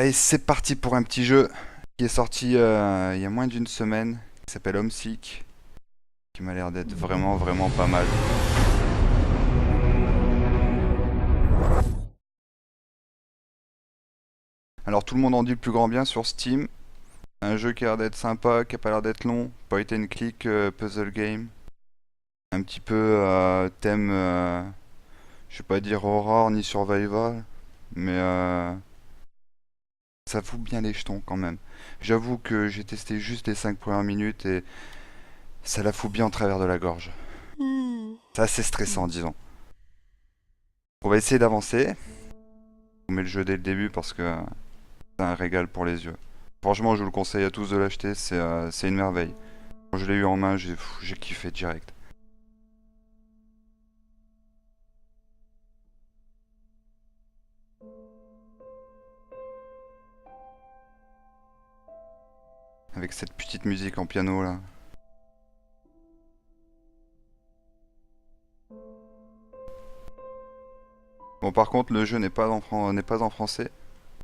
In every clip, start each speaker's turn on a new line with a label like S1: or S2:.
S1: Allez, c'est parti pour un petit jeu qui est sorti il y a moins d'une semaine, qui s'appelle Homesick, qui m'a l'air d'être vraiment vraiment pas mal. Alors tout le monde en dit le plus grand bien sur Steam. Un jeu qui a l'air d'être sympa, qui a pas l'air d'être long, point and click puzzle game. Un petit peu thème, je vais pas dire horror ni survival, mais ça fout bien les jetons quand même. J'avoue que j'ai testé juste les 5 premières minutes et ça la fout bien en travers de la gorge. C'est assez stressant, disons. On va essayer d'avancer. On met le jeu dès le début parce que c'est un régal pour les yeux. Franchement, je vous le conseille à tous de l'acheter, c'est une merveille. Quand je l'ai eu en main, j'ai kiffé direct. Avec cette petite musique en piano là. Bon, par contre, le jeu n'est pas en français.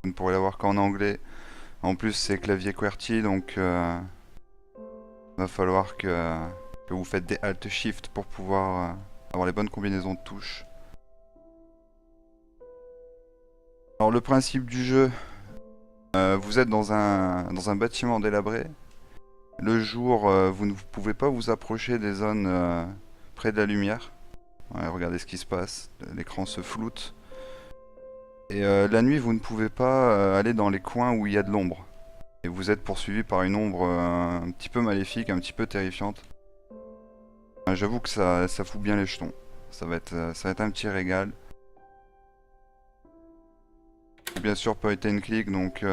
S1: Vous ne pourrez l'avoir qu'en anglais. En plus, c'est clavier QWERTY, donc va falloir que vous faites des Alt Shift pour pouvoir avoir les bonnes combinaisons de touches. Alors, le principe du jeu, vous êtes dans un bâtiment délabré. Le jour, vous ne pouvez pas vous approcher des zones près de la lumière. Ouais, regardez ce qui se passe, l'écran se floute. Et la nuit, vous ne pouvez pas aller dans les coins où il y a de l'ombre. Et vous êtes poursuivi par une ombre un petit peu maléfique, un petit peu terrifiante. J'avoue que ça fout bien les jetons. Ça va être un petit régal. Bien sûr, point and click, donc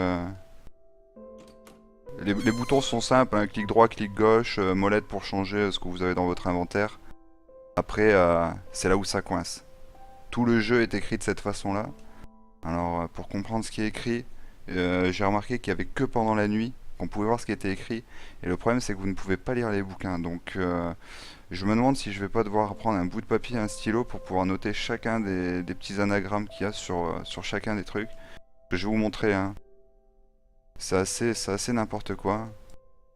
S1: les boutons sont simples, hein, clic droit, clic gauche, molette pour changer ce que vous avez dans votre inventaire. Après, c'est là où ça coince. Tout le jeu est écrit de cette façon-là. Alors, pour comprendre ce qui est écrit, j'ai remarqué qu'il n'y avait que pendant la nuit qu'on pouvait voir ce qui était écrit. Et le problème, c'est que vous ne pouvez pas lire les bouquins. Donc, je me demande si je vais pas devoir prendre un bout de papier et un stylo pour pouvoir noter chacun des petits anagrammes qu'il y a sur chacun des trucs. Je vais vous montrer, hein. C'est assez n'importe quoi.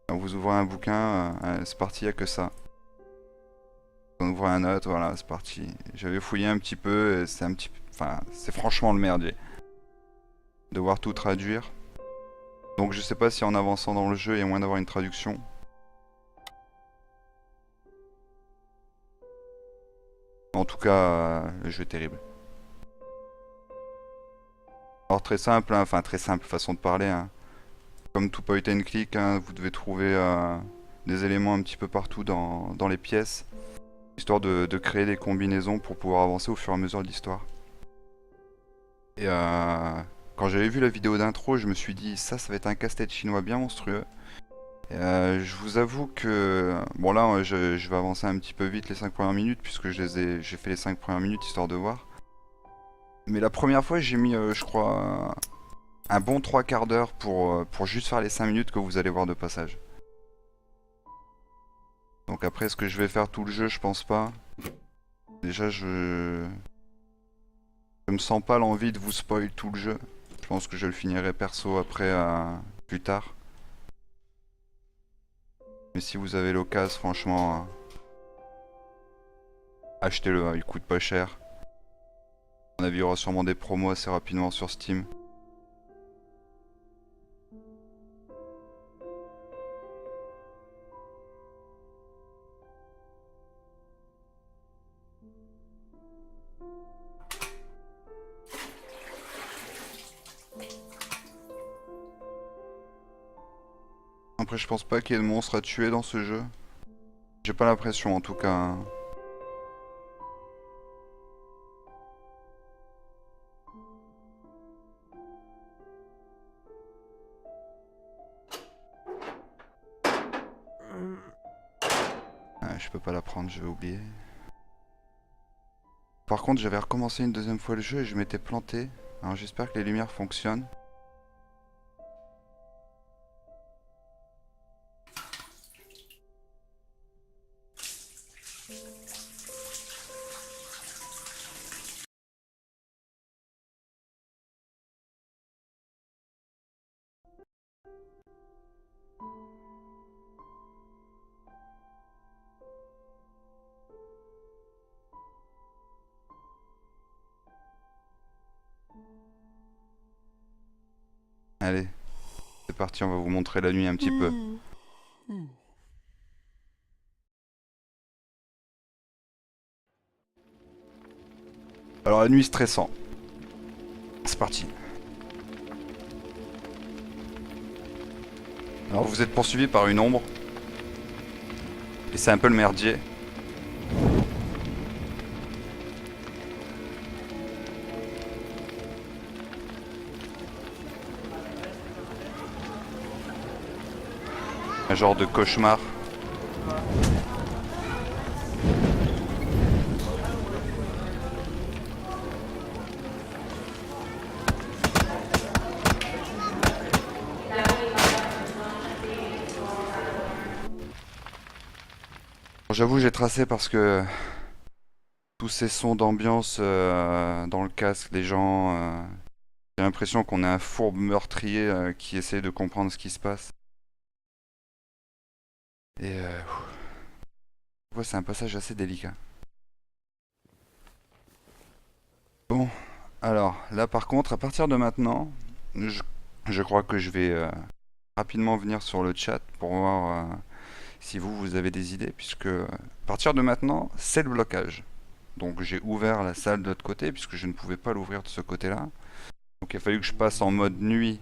S1: Quand vous ouvrez un bouquin, c'est parti, il n'y a que ça. On ouvre un autre, voilà, c'est parti. J'avais fouillé un petit peu et c'est un petit peu... Enfin, c'est franchement le merdier. Devoir tout traduire. Donc je sais pas si en avançant dans le jeu, il y a moyen d'avoir une traduction. En tout cas, le jeu est terrible. Alors très simple, hein, enfin très simple façon de parler, hein. Comme tout point and click, hein, vous devez trouver des éléments un petit peu partout dans les pièces, histoire de créer des combinaisons pour pouvoir avancer au fur et à mesure de l'histoire. Et quand j'avais vu la vidéo d'intro, je me suis dit ça va être un casse-tête chinois bien monstrueux. Et, je vous avoue que bon là, je vais avancer un petit peu vite les 5 premières minutes puisque j'ai fait les 5 premières minutes histoire de voir. Mais la première fois, j'ai mis, je crois, un bon 3 quarts d'heure pour juste faire les 5 minutes que vous allez voir de passage. Donc après, est-ce que je vais faire tout le jeu? Je pense pas. Déjà, je me sens pas l'envie de vous spoil tout le jeu. Je pense que je le finirai perso après, plus tard. Mais si vous avez l'occasion, franchement, achetez-le, hein, il coûte pas cher. À mon avis, il y aura sûrement des promos assez rapidement sur Steam. Après, je pense pas qu'il y ait de monstres à tuer dans ce jeu. J'ai pas l'impression en tout cas, hein. Je peux pas la prendre, j'ai oublié. Par contre, j'avais recommencé une deuxième fois le jeu et je m'étais planté. Alors j'espère que les lumières fonctionnent. Allez, c'est parti, on va vous montrer la nuit un petit peu. Alors la nuit stressant. C'est parti. Alors vous êtes poursuivi par une ombre. Et c'est un peu le merdier. Un genre de cauchemar. Bon, j'avoue j'ai tracé parce que tous ces sons d'ambiance dans le casque, les gens... j'ai l'impression qu'on est un fourbe meurtrier qui essaie de comprendre ce qui se passe. Et ouais, c'est un passage assez délicat. Bon, alors là par contre, à partir de maintenant, je, je crois que je vais rapidement venir sur le chat pour voir si vous avez des idées, puisque à partir de maintenant, c'est le blocage. Donc j'ai ouvert la salle de l'autre côté, puisque je ne pouvais pas l'ouvrir de ce côté-là. Donc il a fallu que je passe en mode nuit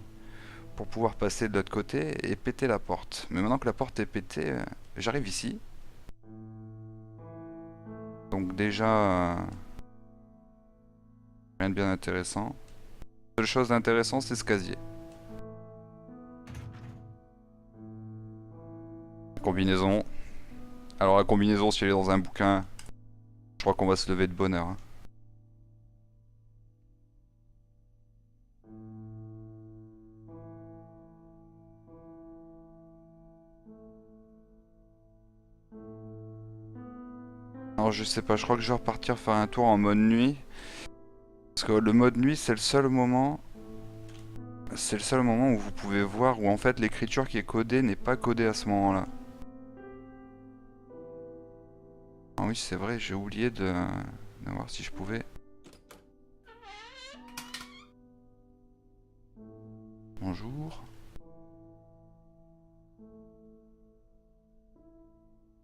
S1: pour pouvoir passer de l'autre côté et péter la porte. Mais maintenant que la porte est pétée, j'arrive ici. Donc déjà, rien de bien intéressant. La seule chose d'intéressant, c'est ce casier. La combinaison. Alors la combinaison, si elle est dans un bouquin, je crois qu'on va se lever de bonne heure, hein. Alors je sais pas, je crois que je vais repartir faire un tour en mode nuit. Parce que le mode nuit, c'est le seul moment... C'est le seul moment où vous pouvez voir où en fait l'écriture qui est codée n'est pas codée à ce moment-là. Ah oui, c'est vrai, j'ai oublié de voir si je pouvais. Bonjour.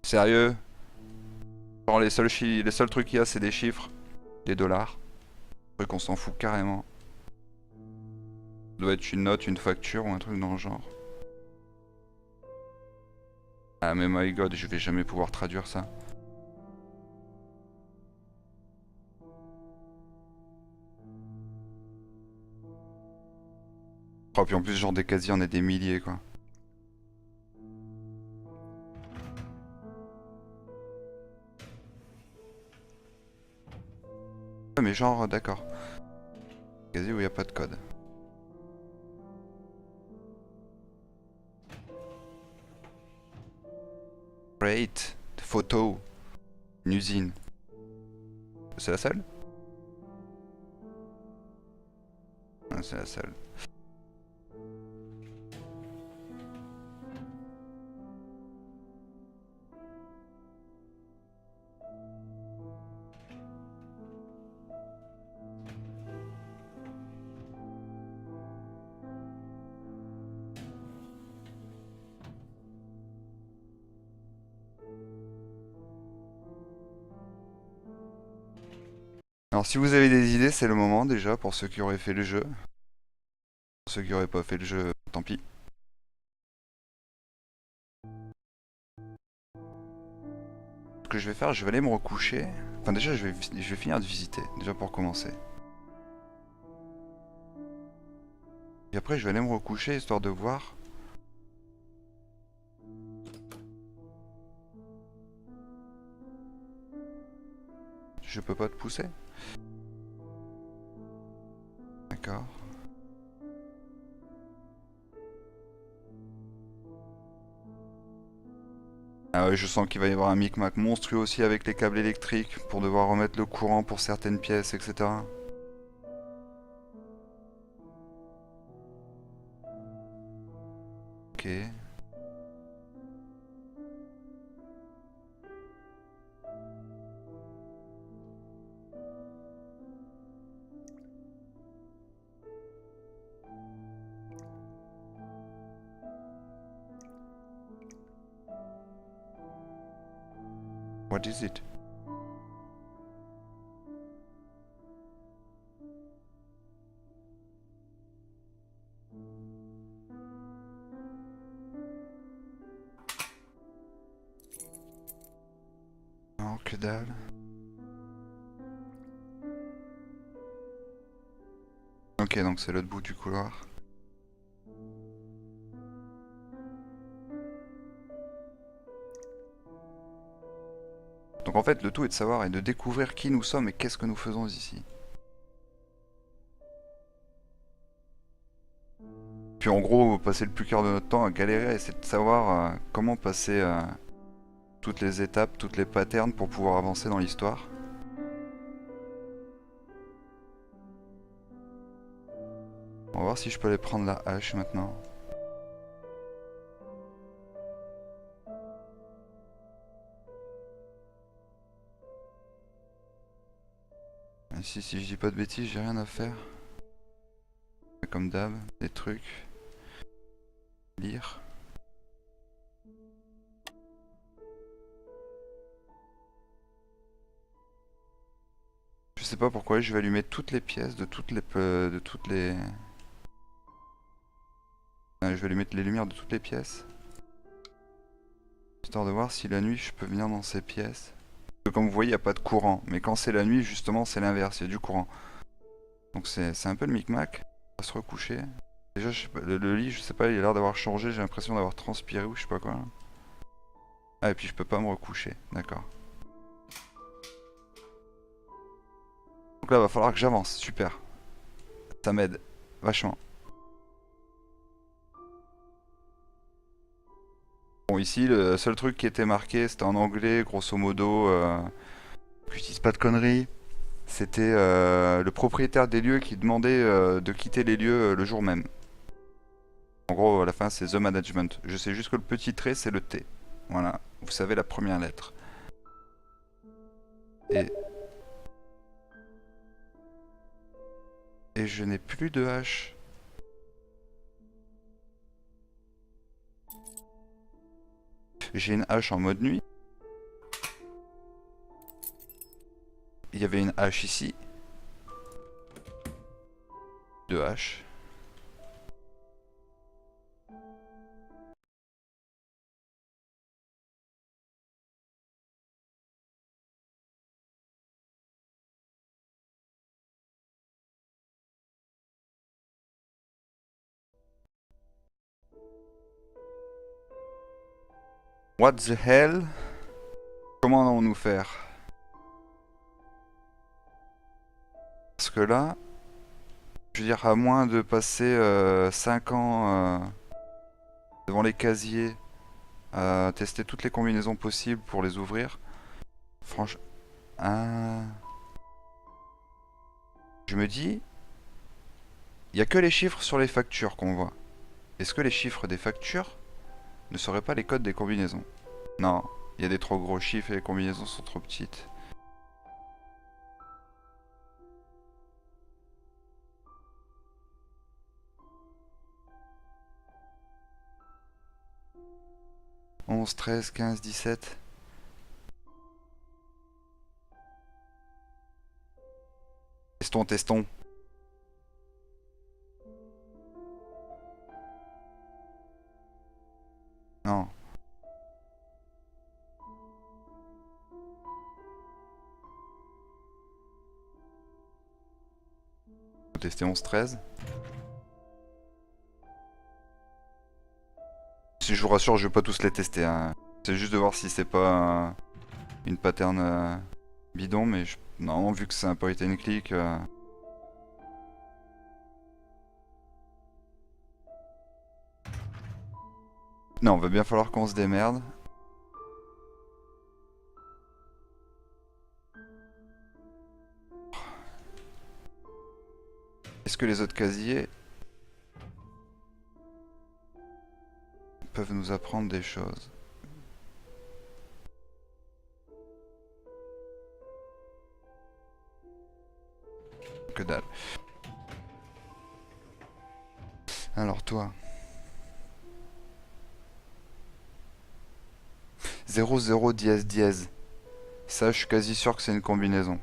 S1: Sérieux? Genre les seuls trucs qu'il y a, c'est des chiffres, des dollars. Un truc qu'on s'en fout carrément. Ça doit être une note, une facture ou un truc dans le genre. Ah mais my god, je vais jamais pouvoir traduire ça. Oh, puis en plus, genre des casiers, on est des milliers quoi. Ouais, mais genre, d'accord. Casier où il n'y a pas de code. Great. Photo. Une usine. C'est la seule? Ah, c'est la seule. Alors si vous avez des idées, c'est le moment déjà pour ceux qui auraient fait le jeu. Pour ceux qui auraient pas fait le jeu, tant pis. Ce que je vais faire, je vais aller me recoucher. Enfin déjà, je vais finir de visiter, déjà pour commencer. Et après, je vais aller me recoucher histoire de voir. Je peux pas te pousser? D'accord. Ah ouais, je sens qu'il va y avoir un micmac monstrueux aussi avec les câbles électriques pour devoir remettre le courant pour certaines pièces, etc. Ok. What is it? Non, que dalle. Ok, donc c'est l'autre bout du couloir. Donc en fait, le tout est de savoir et de découvrir qui nous sommes et qu'est-ce que nous faisons ici. Puis en gros, passer le plus quart de notre temps à galérer, et essayer de savoir comment passer toutes les étapes, toutes les patterns pour pouvoir avancer dans l'histoire. On va voir si je peux aller prendre la hache maintenant. Ici, si je dis pas de bêtises, j'ai rien à faire. Comme d'hab, des trucs. Lire. Je sais pas pourquoi, je vais allumer toutes les pièces de toutes les... Je vais allumer les lumières de toutes les pièces. Histoire de voir si la nuit je peux venir dans ces pièces. Parce que comme vous voyez, il n'y a pas de courant. Mais quand c'est la nuit, justement, c'est l'inverse, il y a du courant. Donc c'est un peu le micmac. On va se recoucher. Déjà, je sais pas, le lit, je sais pas, il a l'air d'avoir changé. J'ai l'impression d'avoir transpiré ou je sais pas quoi. Ah, et puis je peux pas me recoucher. D'accord. Donc là, va falloir que j'avance. Super. Ça m'aide. Vachement. Bon, ici, le seul truc qui était marqué, c'était en anglais, grosso modo. Que je dise pas de conneries. C'était le propriétaire des lieux qui demandait de quitter les lieux le jour même. En gros, à la fin, c'est The Management. Je sais juste que le petit trait, c'est le T. Voilà, vous savez la première lettre. Et... Et je n'ai plus de hache. J'ai une hache en mode nuit. Il y avait une hache ici. Deux haches. What the hell? Comment allons-nous faire? Parce que là, je veux dire, à moins de passer 5 ans devant les casiers à tester toutes les combinaisons possibles pour les ouvrir, franchement... Ah... Je me dis, il n'y a que les chiffres sur les factures qu'on voit. Est-ce que les chiffres des factures ne seraient pas les codes des combinaisons? Non, il y a des trop gros chiffres et les combinaisons sont trop petites. Onze, 13, 15, 17. Testons, testons. Non. Faut tester 11, 13. Si je vous rassure, je vais pas tous les tester, hein. C'est juste de voir si c'est pas une pattern bidon, mais non, vu que c'est un point and click... Non, va bien falloir qu'on se démerde. Est-ce que les autres casiers peuvent nous apprendre des choses? Que dalle. Alors toi. 00 dièse dièse. Ça, je suis quasi sûr que c'est une combinaison.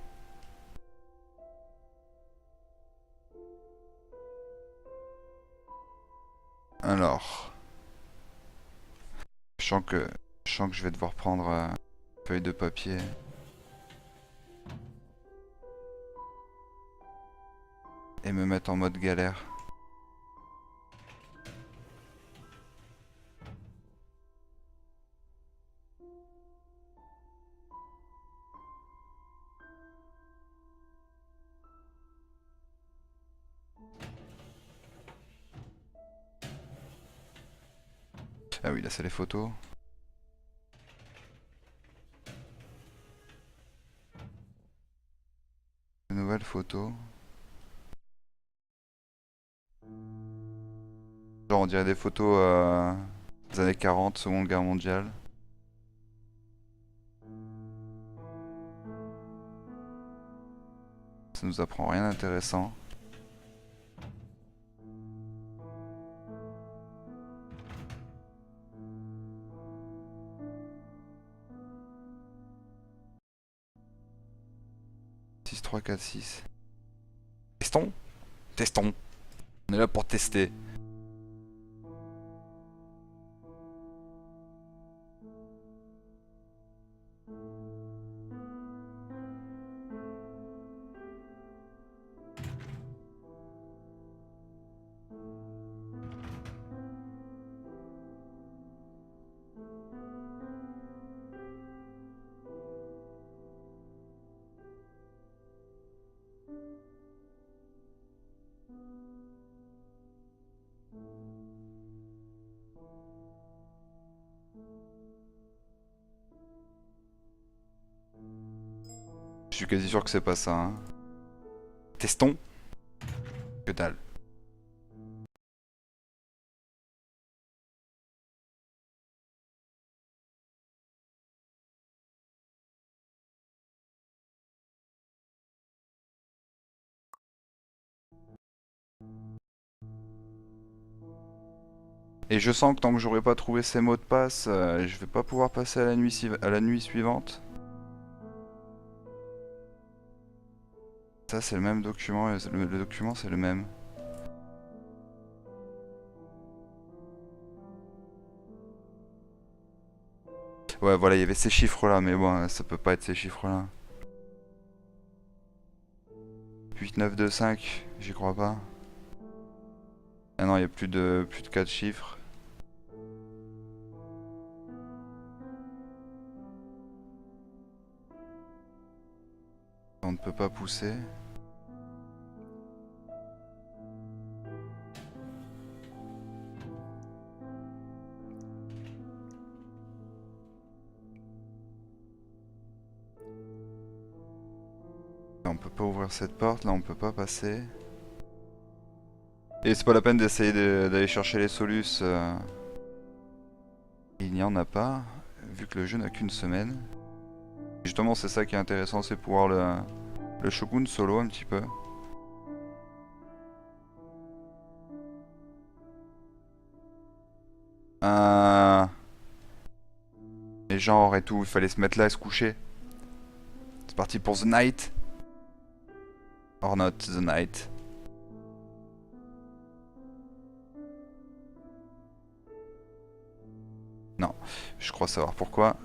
S1: Alors, je sens que je vais devoir prendre une feuille de papier. Et me mettre en mode galère. Ah oui, là c'est les photos. De nouvelles photos. Genre on dirait des photos des années 40, Seconde Guerre mondiale. Ça nous apprend rien d'intéressant. Six 3 4 6. Testons. Testons. On est là pour tester. Je suis quasi sûr que c'est pas ça. Hein. Testons. Que dalle. Et je sens que tant que j'aurai pas trouvé ces mots de passe, je vais pas pouvoir passer à à la nuit suivante. Ça c'est le même document et le document c'est le même. Ouais voilà, il y avait ces chiffres là, mais bon, ça peut pas être ces chiffres là. 8, 9, 2, 5, j'y crois pas. Ah non, il y a plus de 4 chiffres. On ne peut pas pousser. On peut pas ouvrir cette porte, là on peut pas passer. Et c'est pas la peine d'essayer d'aller chercher les solus. Il n'y en a pas, vu que le jeu n'a qu'une semaine. Et justement c'est ça qui est intéressant, c'est pouvoir le Shogun solo un petit peu. Les genres et tout, il fallait se mettre là et se coucher. C'est parti pour The Night. Or not The Night. Non, je crois savoir pourquoi.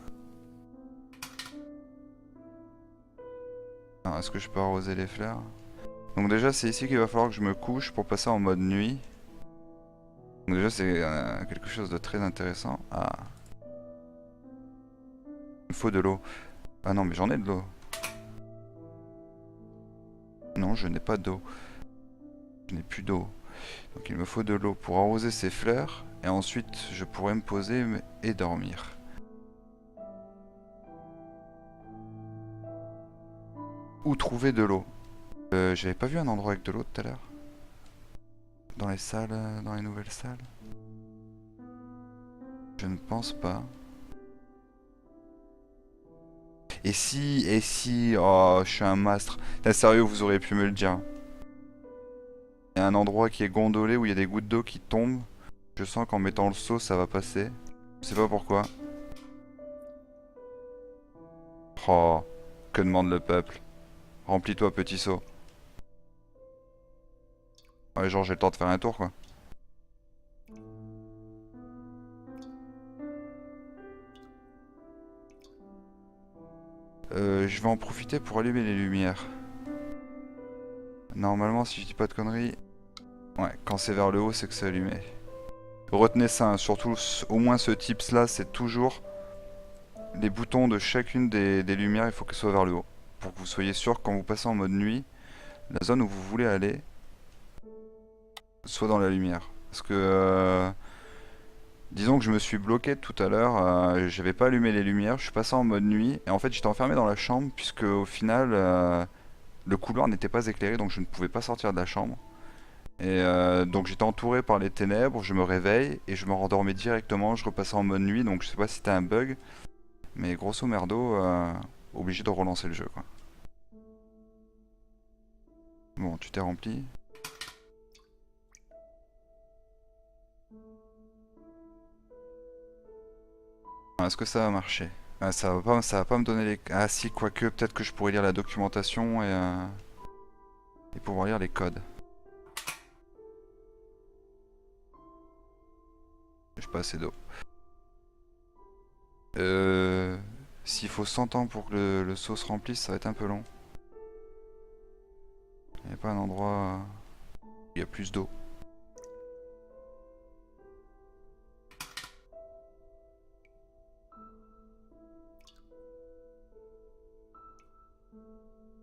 S1: Est-ce que je peux arroser les fleurs? Donc déjà c'est ici qu'il va falloir que je me couche pour passer en mode nuit. Donc déjà c'est quelque chose de très intéressant. Ah. Il me faut de l'eau. Ah non mais j'en ai de l'eau. Non je n'ai pas d'eau. Je n'ai plus d'eau. Donc il me faut de l'eau pour arroser ces fleurs. Et ensuite je pourrais me poser et dormir. Où trouver de l'eau? J'avais pas vu un endroit avec de l'eau tout à l'heure. Dans les salles, dans les nouvelles salles? Je ne pense pas. Et si, oh, je suis un mastre. T'es sérieux, vous auriez pu me le dire. Il y a un endroit qui est gondolé où il y a des gouttes d'eau qui tombent. Je sens qu'en mettant le seau, ça va passer. Je sais pas pourquoi. Oh. Que demande le peuple? Remplis-toi, petit seau. Ouais, genre j'ai le temps de faire un tour quoi. Je vais en profiter pour allumer les lumières. Normalement, si je dis pas de conneries... Ouais, quand c'est vers le haut, c'est que c'est allumé. Retenez ça, hein, surtout au moins ce tips là, c'est toujours les boutons de chacune des lumières, il faut qu'elles soient vers le haut. Pour que vous soyez sûr que quand vous passez en mode nuit, la zone où vous voulez aller soit dans la lumière. Parce que disons que je me suis bloqué tout à l'heure, j'avais pas allumé les lumières, je suis passé en mode nuit et en fait j'étais enfermé dans la chambre puisque au final le couloir n'était pas éclairé donc je ne pouvais pas sortir de la chambre. Et donc j'étais entouré par les ténèbres, je me réveille et je me rendormais directement, je repassais en mode nuit donc je sais pas si c'était un bug, mais grosso merdo, obligé de relancer le jeu quoi. Bon, tu t'es rempli. Est-ce que ça va marcher? Ah, ça va pas me donner les... Ah si, quoique, peut-être que je pourrais lire la documentation et pouvoir lire les codes. J'ai pas assez d'eau. Euh... S'il faut 100 ans pour que le seau se remplisse, ça va être un peu long. Il n'y a pas un endroit où il y a plus d'eau.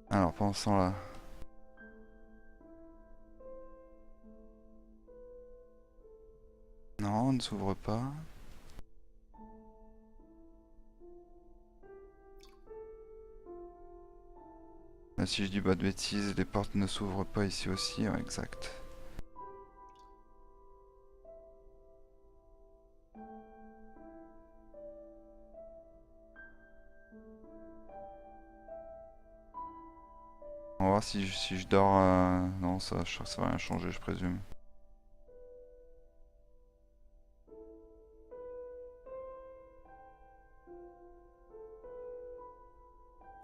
S1: Alors, pendant ce temps-là... Non, on ne s'ouvre pas. Là, si je dis pas de bêtises, les portes ne s'ouvrent pas ici aussi, ouais, exact. On va voir si je dors... Non, ça va rien changer, je présume.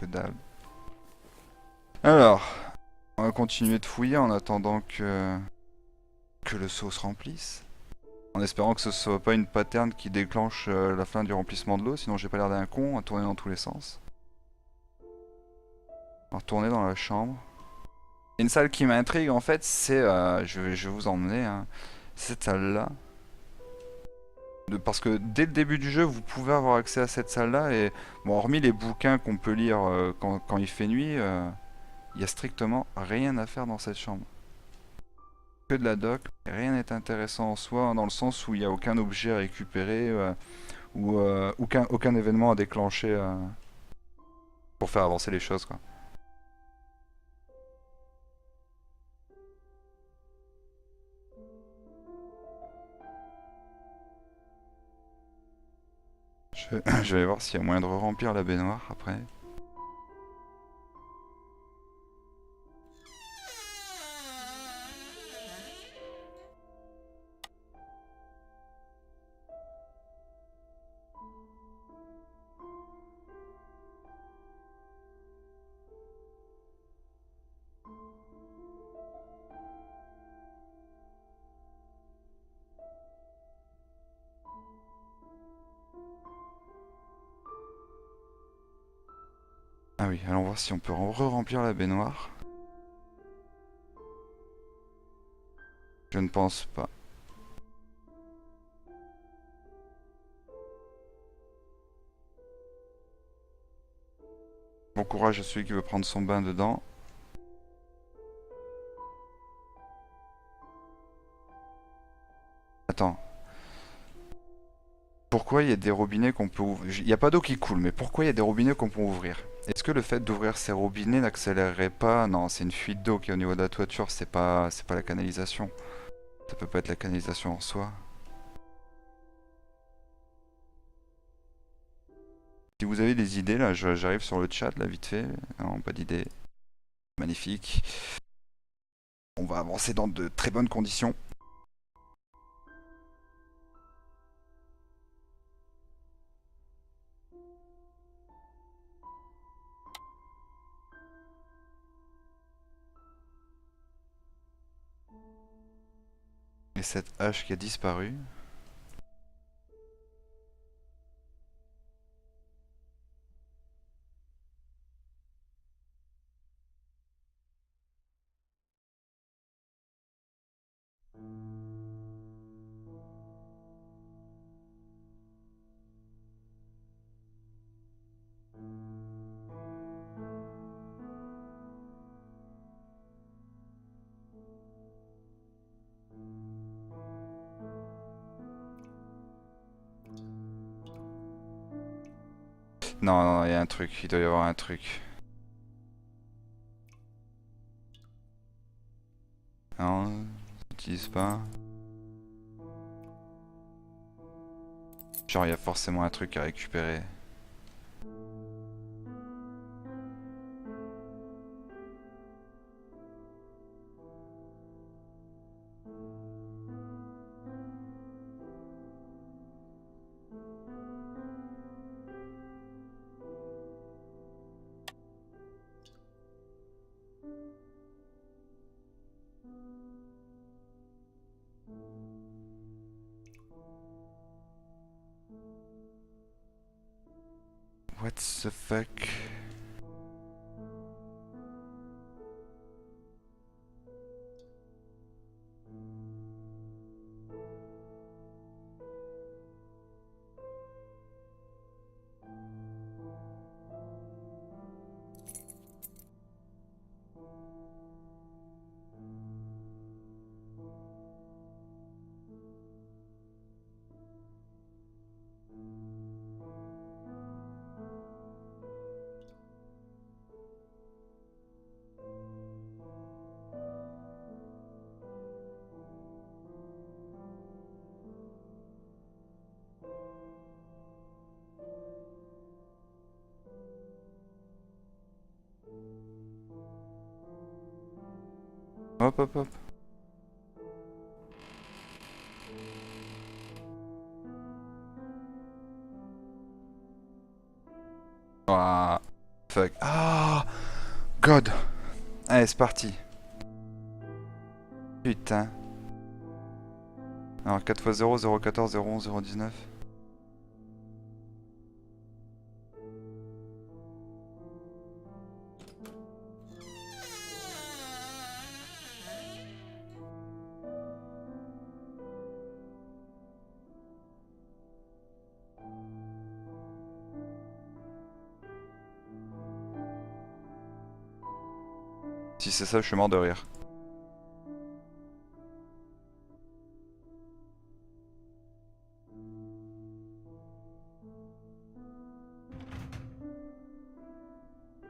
S1: Que dalle. Alors, on va continuer de fouiller en attendant que le seau se remplisse. En espérant que ce soit pas une pattern qui déclenche la fin du remplissement de l'eau, sinon j'ai pas l'air d'un con à tourner dans tous les sens. On va retourner dans la chambre. Une salle qui m'intrigue en fait, c'est... je vais vous emmener, hein, cette salle-là. Parce que dès le début du jeu, vous pouvez avoir accès à cette salle-là et... Bon, hormis les bouquins qu'on peut lire quand il fait nuit, il y a strictement rien à faire dans cette chambre. Que de la doc, rien n'est intéressant en soi, dans le sens où il n'y a aucun objet à récupérer ou aucun événement à déclencher pour faire avancer les choses quoi. Je vais voir s'il y a moyen de remplir la baignoire après. Ah oui, allons voir si on peut re-remplir la baignoire. Je ne pense pas. Bon courage à celui qui veut prendre son bain dedans. Attends. Pourquoi il y a des robinets qu'on peut ouvrir? Il n'y a pas d'eau qui coule, mais pourquoi il y a des robinets qu'on peut ouvrir? Est-ce que le fait d'ouvrir ces robinets n'accélérerait pas? Non, c'est une fuite d'eau qui est au niveau de la toiture, c'est pas la canalisation. Ça peut pas être la canalisation en soi. Si vous avez des idées, là, j'arrive sur le chat, là, vite fait. Non, pas d'idées. Magnifique. On va avancer dans de très bonnes conditions. Et cette hache qui a disparu. Non, non, il y a un truc, il doit y avoir un truc. Non, j'utilise pas. Genre, il y a forcément un truc à récupérer. What the fuck? Hop, hop, hop. Ah, fuck. Ah, God. Allez, c'est parti. Putain. Alors 4 x 0, 0,14, 0,11, 0,19. Si c'est ça, je suis mort de rire.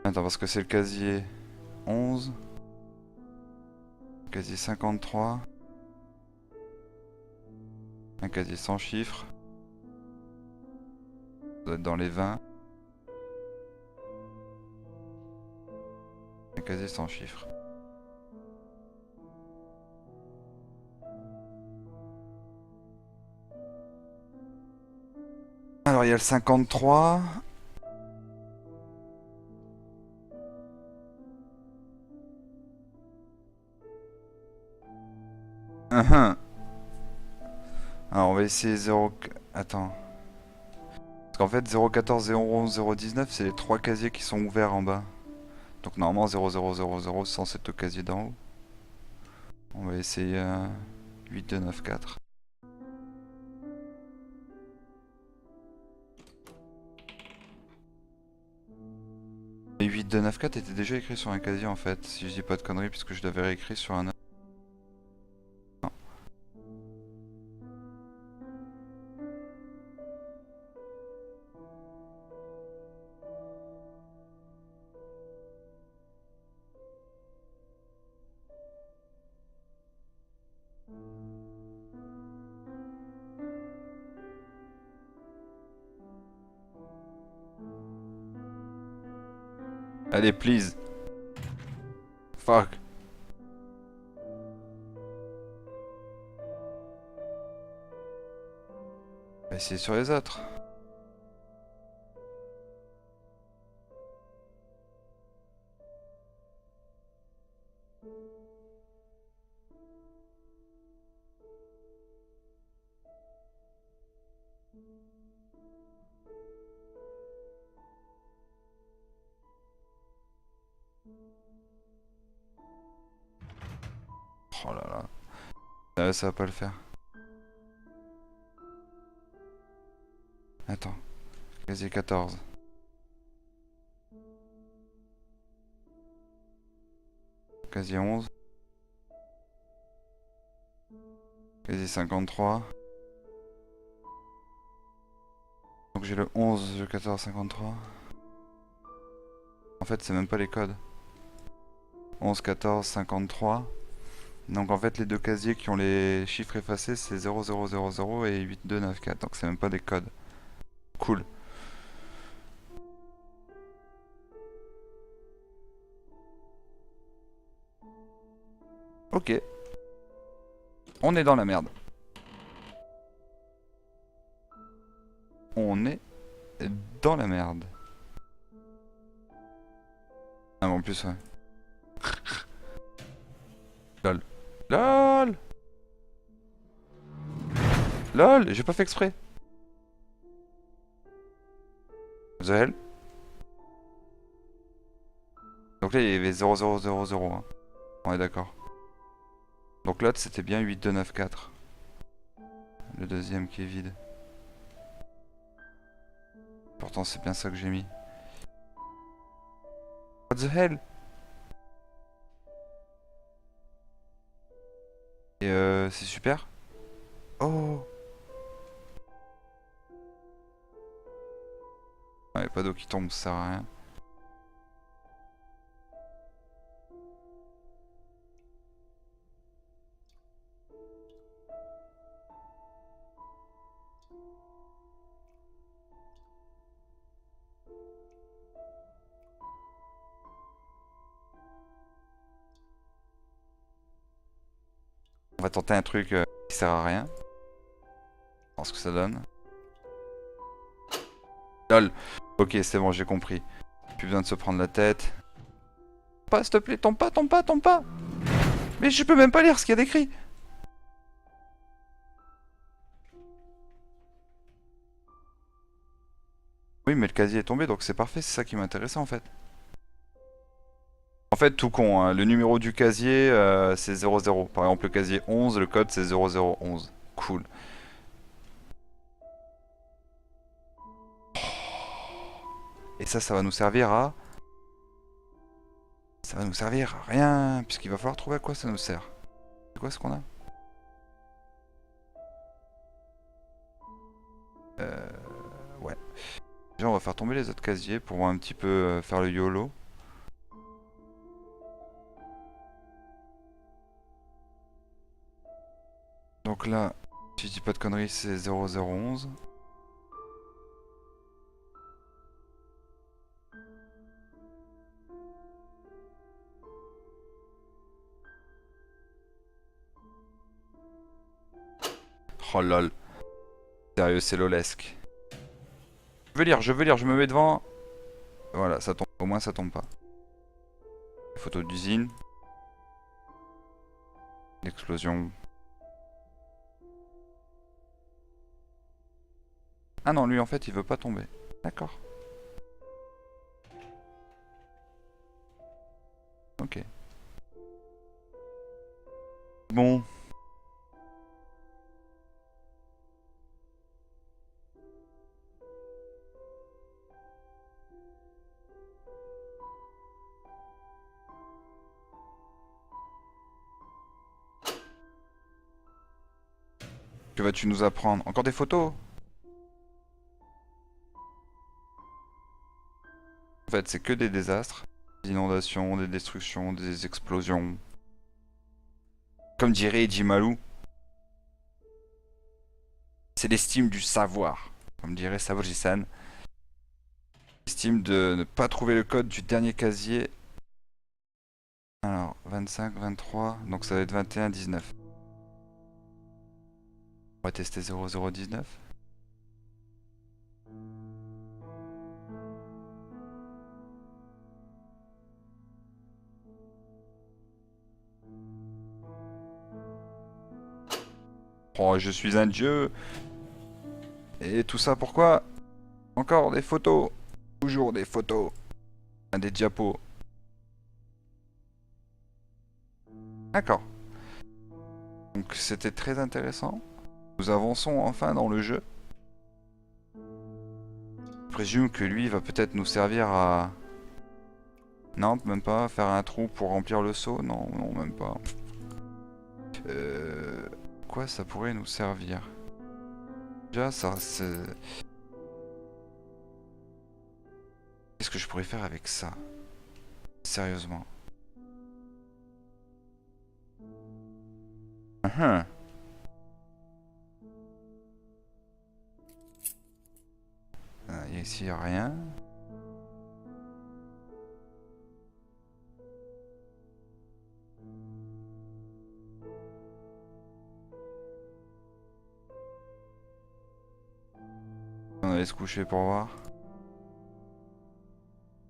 S1: Attends, parce que c'est le casier 11. Casier 53. Un casier sans chiffres. Ça doit être dans les 20. Un casier sans chiffres. Alors il y a le 53. Uhum. Alors on va essayer 0... Attends. Parce qu'en fait 0,14, 0,11, 0,19 c'est les 3 casiers qui sont ouverts en bas. Donc normalement 0,000 c'est censé être le casier d'en haut. On va essayer 8, 2, 9, 4. Et 8, 2, 9, 4 était déjà écrit sur un casier en fait, si je dis pas de conneries, puisque je l'avais réécrit sur un autre. Non. Allez, please. Fuck. On va essayer sur les autres. Oh là là. Ça va pas le faire. Attends. Casier 14. Casier 11. Casier 53. Donc j'ai le 11, le 14, 53. En fait, c'est même pas les codes. 11, 14, 53. Donc en fait, les deux casiers qui ont les chiffres effacés, c'est 0000 et 8294. Donc c'est même pas des codes. Cool. Ok. On est dans la merde. On est dans la merde. Ah, mais en plus, ouais. LOL. LOL. LOL, j'ai pas fait exprès. The hell. Donc là, il y avait 0000. Hein. On est d'accord. Donc l'autre, c'était bien 8294. Le deuxième qui est vide. Pourtant, c'est bien ça que j'ai mis. What the hell? Et c'est super. Oh. Ouais, pas d'eau qui tombe, ça sert à rien. On va tenter un truc qui sert à rien. Voir ce que ça donne. LOL. Ok, c'est bon, j'ai compris. Plus besoin de se prendre la tête. Pas, s'il te plaît, tombe pas, tombe pas, tombe pas. Mais je peux même pas lire ce qu'il y a d'écrit. Oui, mais le casier est tombé, donc c'est parfait, c'est ça qui m'intéressait en fait. En fait, tout con, hein, le numéro du casier, c'est 00. Par exemple, le casier 11, le code, c'est 0011. Cool. Et ça va nous servir à... Ça va nous servir à rien, puisqu'il va falloir trouver à quoi ça nous sert. C'est quoi ce qu'on a? Ouais. Déjà, on va faire tomber les autres casiers pour voir un petit peu faire le YOLO. Donc là, si je dis pas de conneries, c'est 0011. Oh lol. Sérieux, c'est lolesque. Je veux lire, je me mets devant. Voilà, ça tombe. Au moins, ça tombe pas. Photo d'usine. L'explosion. Ah non, lui, en fait, il veut pas tomber. D'accord. Ok. Bon. Que vas-tu nous apprendre? Encore des photos? En fait, c'est que des désastres. Des inondations, des destructions, des explosions. Comme dirait Eddie Malou, c'est l'estime du savoir. Comme dirait Saboji-san. L'estime de ne pas trouver le code du dernier casier. Alors, 25, 23, donc ça va être 21, 19. On va tester 0019. Oh, je suis un dieu. Et tout ça pourquoi? Encore des photos. Toujours des photos. Ah, des diapos. D'accord. Donc c'était très intéressant. Nous avançons enfin dans le jeu. Je présume que lui va peut-être nous servir à... Non, même pas. Faire un trou pour remplir le seau? Non, non, même pas. Quoi ça pourrait nous servir? Déjà, ça, c'est... Qu'est-ce que je pourrais faire avec ça? Sérieusement. Uhum. Ici, y a rien. On allait se coucher pour voir.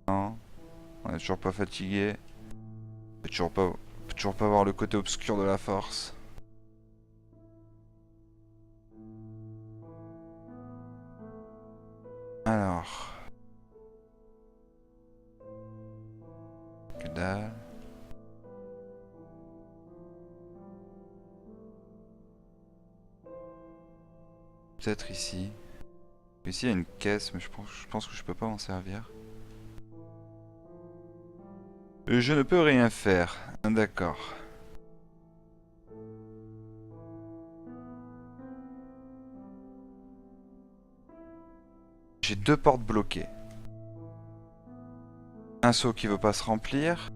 S1: Non. On est toujours pas fatigué. On peut toujours pas voir le côté obscur de la force. Alors. Que dalle. Peut-être ici. Ici, il y a une caisse, mais je pense que je peux pas m'en servir. Je ne peux rien faire. D'accord. J'ai deux portes bloquées. Un seau qui veut pas se remplir.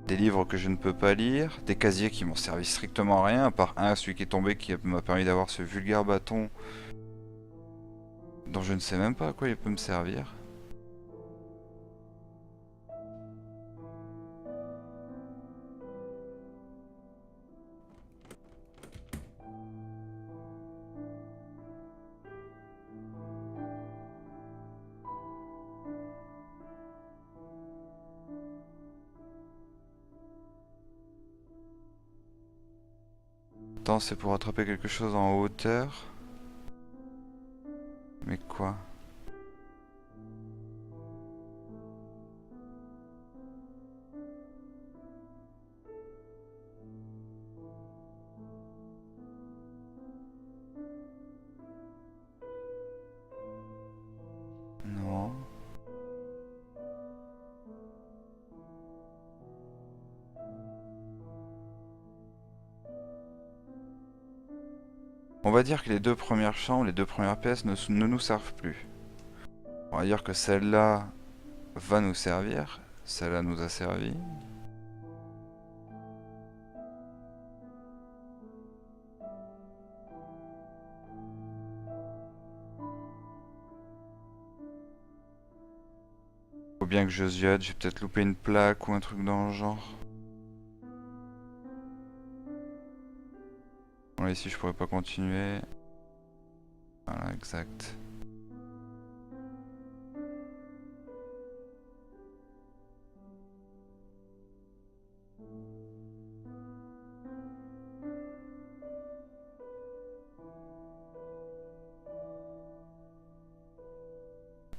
S1: Des livres que je ne peux pas lire. Des casiers qui m'ont servi strictement à rien, à part un, celui qui est tombé, qui m'a permis d'avoir ce vulgaire bâton dont je ne sais même pas à quoi il peut me servir. Attends, c'est pour attraper quelque chose en hauteur. Mais quoi? Non. On va dire que les deux premières chambres, les deux premières pièces ne nous servent plus. On va dire que celle-là va nous servir. Celle-là nous a servi. Faut bien que je ziote, j'ai peut-être loupé une plaque ou un truc dans le genre. Bon, là, ici, je pourrais pas continuer. Voilà, exact.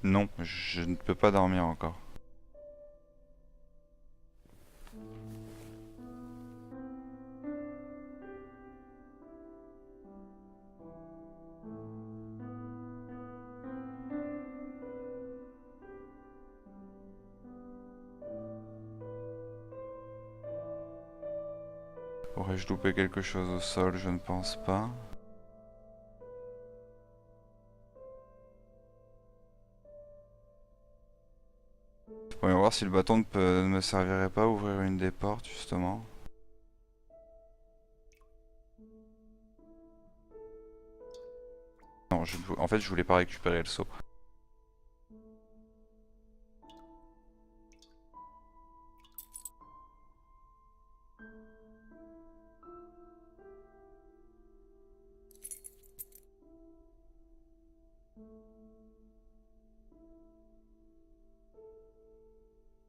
S1: Non, je ne peux pas dormir encore. Aurais-je loupé quelque chose au sol? Je ne pense pas. Voyons voir si le bâton ne me servirait pas à ouvrir une des portes, justement. Non, en fait, je voulais pas récupérer le seau.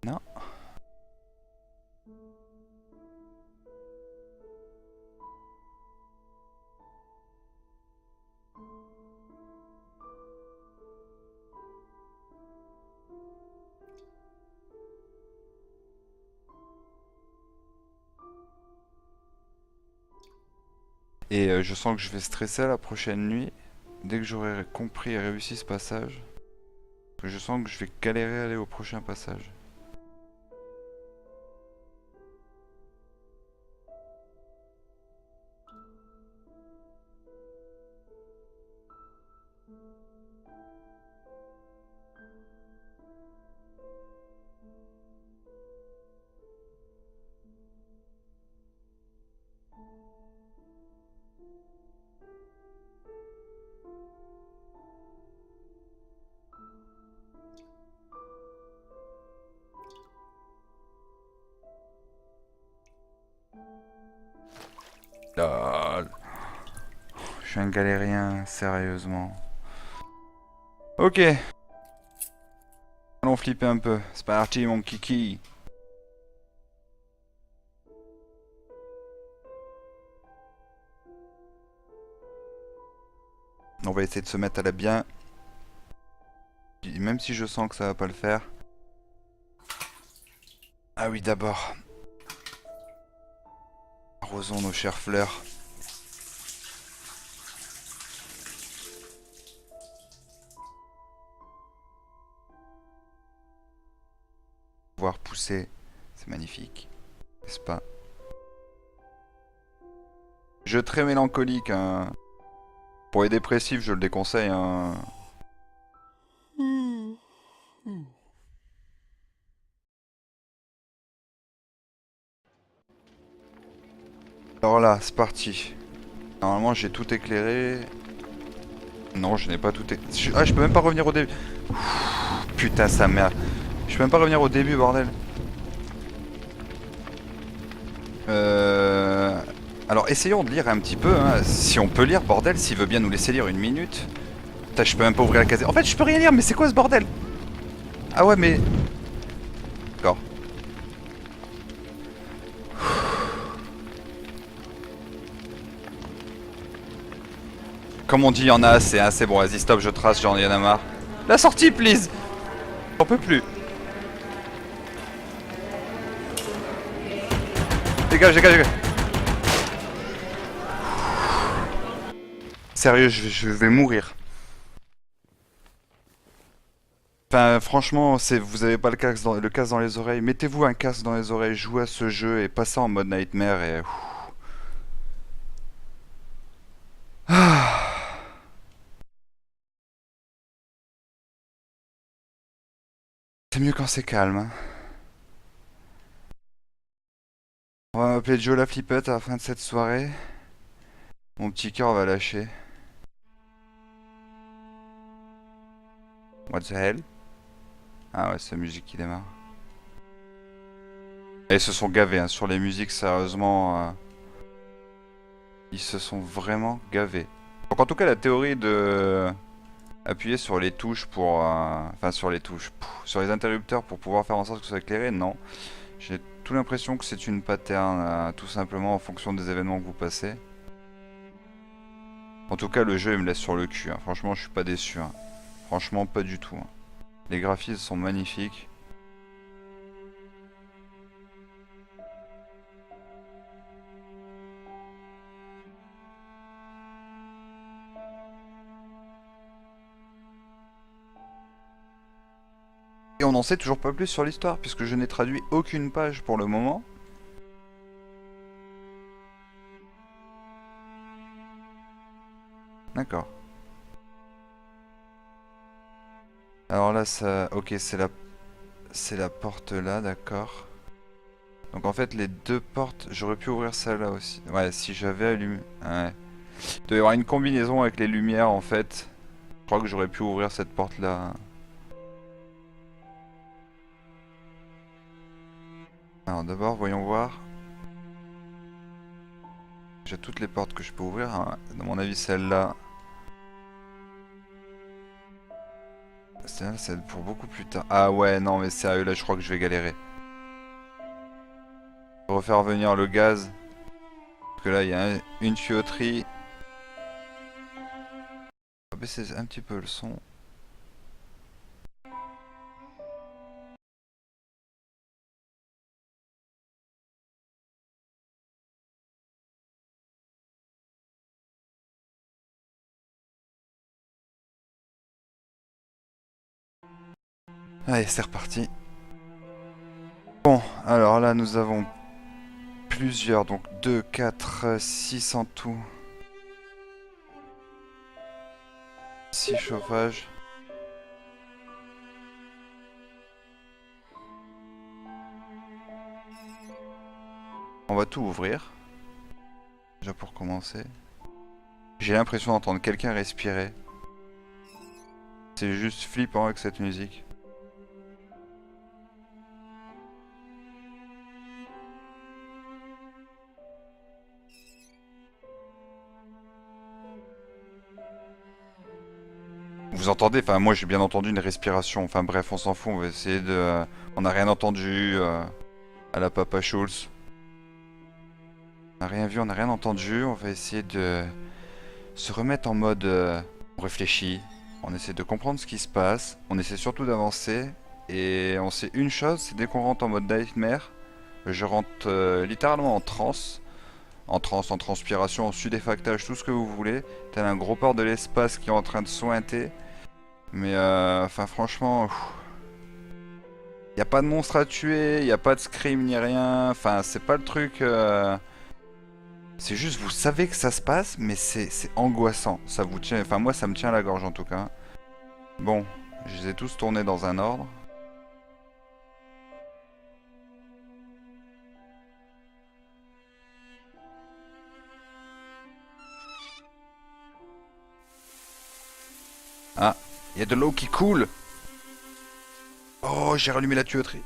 S1: Non. Et je sens que je vais stresser à la prochaine nuit. Dès que j'aurai compris et réussi ce passage. Que je sens que je vais galérer à aller au prochain passage. Lol. Je suis un galérien, sérieusement. Ok, allons flipper un peu. C'est parti, mon kiki. On va essayer de se mettre à la bien. Même si je sens que ça va pas le faire. Ah oui, d'abord. Arrosons nos chères fleurs. Voir pousser, c'est magnifique. N'est-ce pas? Jeu très mélancolique, hein. Pour les dépressifs, je le déconseille, hein. Alors là, c'est parti. Normalement, j'ai tout éclairé. Non, je n'ai pas tout éclairé. Ah, je peux même pas revenir au début. Putain, sa mère. Je peux même pas revenir au début, bordel. Euh... Alors, essayons de lire un petit peu, hein. Si on peut lire, bordel, s'il veut bien nous laisser lire une minute. Putain, je peux même pas ouvrir la casette. En fait, je peux rien lire, mais c'est quoi ce bordel? Ah ouais, mais... D'accord. Comme on dit, il y en a assez, hein. C'est bon, vas-y, stop, je trace, j'en ai marre. La sortie, please. J'en peux plus. Dégage, dégage, dégage. Sérieux, je vais mourir. Enfin, franchement, vous avez pas le casque dans les oreilles. Mettez-vous un casque dans les oreilles, jouez à ce jeu et passez en mode nightmare et... C'est mieux quand c'est calme, hein. On va m'appeler Joe la flippette à la fin de cette soirée. Mon petit cœur va lâcher. What the hell? Ah ouais, c'est la musique qui démarre. Et ils se sont gavés, hein, sur les musiques, sérieusement. Ils se sont vraiment gavés. Donc en tout cas, la théorie de... Appuyer sur les touches pour... Enfin, sur les touches. Sur les interrupteurs pour pouvoir faire en sorte que ce soit éclairé, non. J'ai tout l'impression que c'est une pattern, tout simplement en fonction des événements que vous passez. En tout cas, le jeu, il me laisse sur le cul, hein. Franchement, je suis pas déçu, hein. Franchement, pas du tout, hein. Les graphismes sont magnifiques. Et on n'en sait toujours pas plus sur l'histoire, puisque je n'ai traduit aucune page pour le moment. D'accord. Alors là, ça... Ok, c'est la porte là, d'accord. Donc en fait, les deux portes, j'aurais pu ouvrir celle-là aussi. Ouais, si j'avais allumé... Ouais. Il doit y avoir une combinaison avec les lumières, en fait. Je crois que j'aurais pu ouvrir cette porte-là. Alors d'abord, voyons voir. J'ai toutes les portes que je peux ouvrir, hein. À mon avis, celle-là... Celle-là, c'est pour beaucoup plus tard. Ah ouais, non, mais sérieux, là, je crois que je vais galérer. Refaire venir le gaz. Parce que là, il y a une tuyauterie. On va baisser un petit peu le son. Allez, c'est reparti. Bon, alors là, nous avons plusieurs, donc 2, 4, 6 en tout. 6 chauffages. On va tout ouvrir. Déjà pour commencer. J'ai l'impression d'entendre quelqu'un respirer. C'est juste flippant avec cette musique. Vous entendez? Enfin, moi j'ai bien entendu une respiration. Enfin bref, on s'en fout. On va essayer de... on n'a rien entendu à la Papa Schulz. On n'a rien vu, on n'a rien entendu. On va essayer de se remettre en mode... on réfléchit. On essaie de comprendre ce qui se passe. On essaie surtout d'avancer. Et on sait une chose, c'est dès qu'on rentre en mode nightmare, je rentre littéralement en transe. En transe, en transpiration, en sudéfactage, tout ce que vous voulez. Tel un gros porc de l'espace qui est en train de sointer. Mais enfin franchement, y a pas de monstre à tuer, y a pas de scream ni rien. Enfin, c'est pas le truc. C'est juste, vous savez que ça se passe, mais c'est angoissant. Ça vous tient. Enfin, moi, ça me tient à la gorge en tout cas. Bon, je les ai tous tournés dans un ordre. Ah, il y a de l'eau qui coule. Oh, j'ai rallumé la tuyauterie.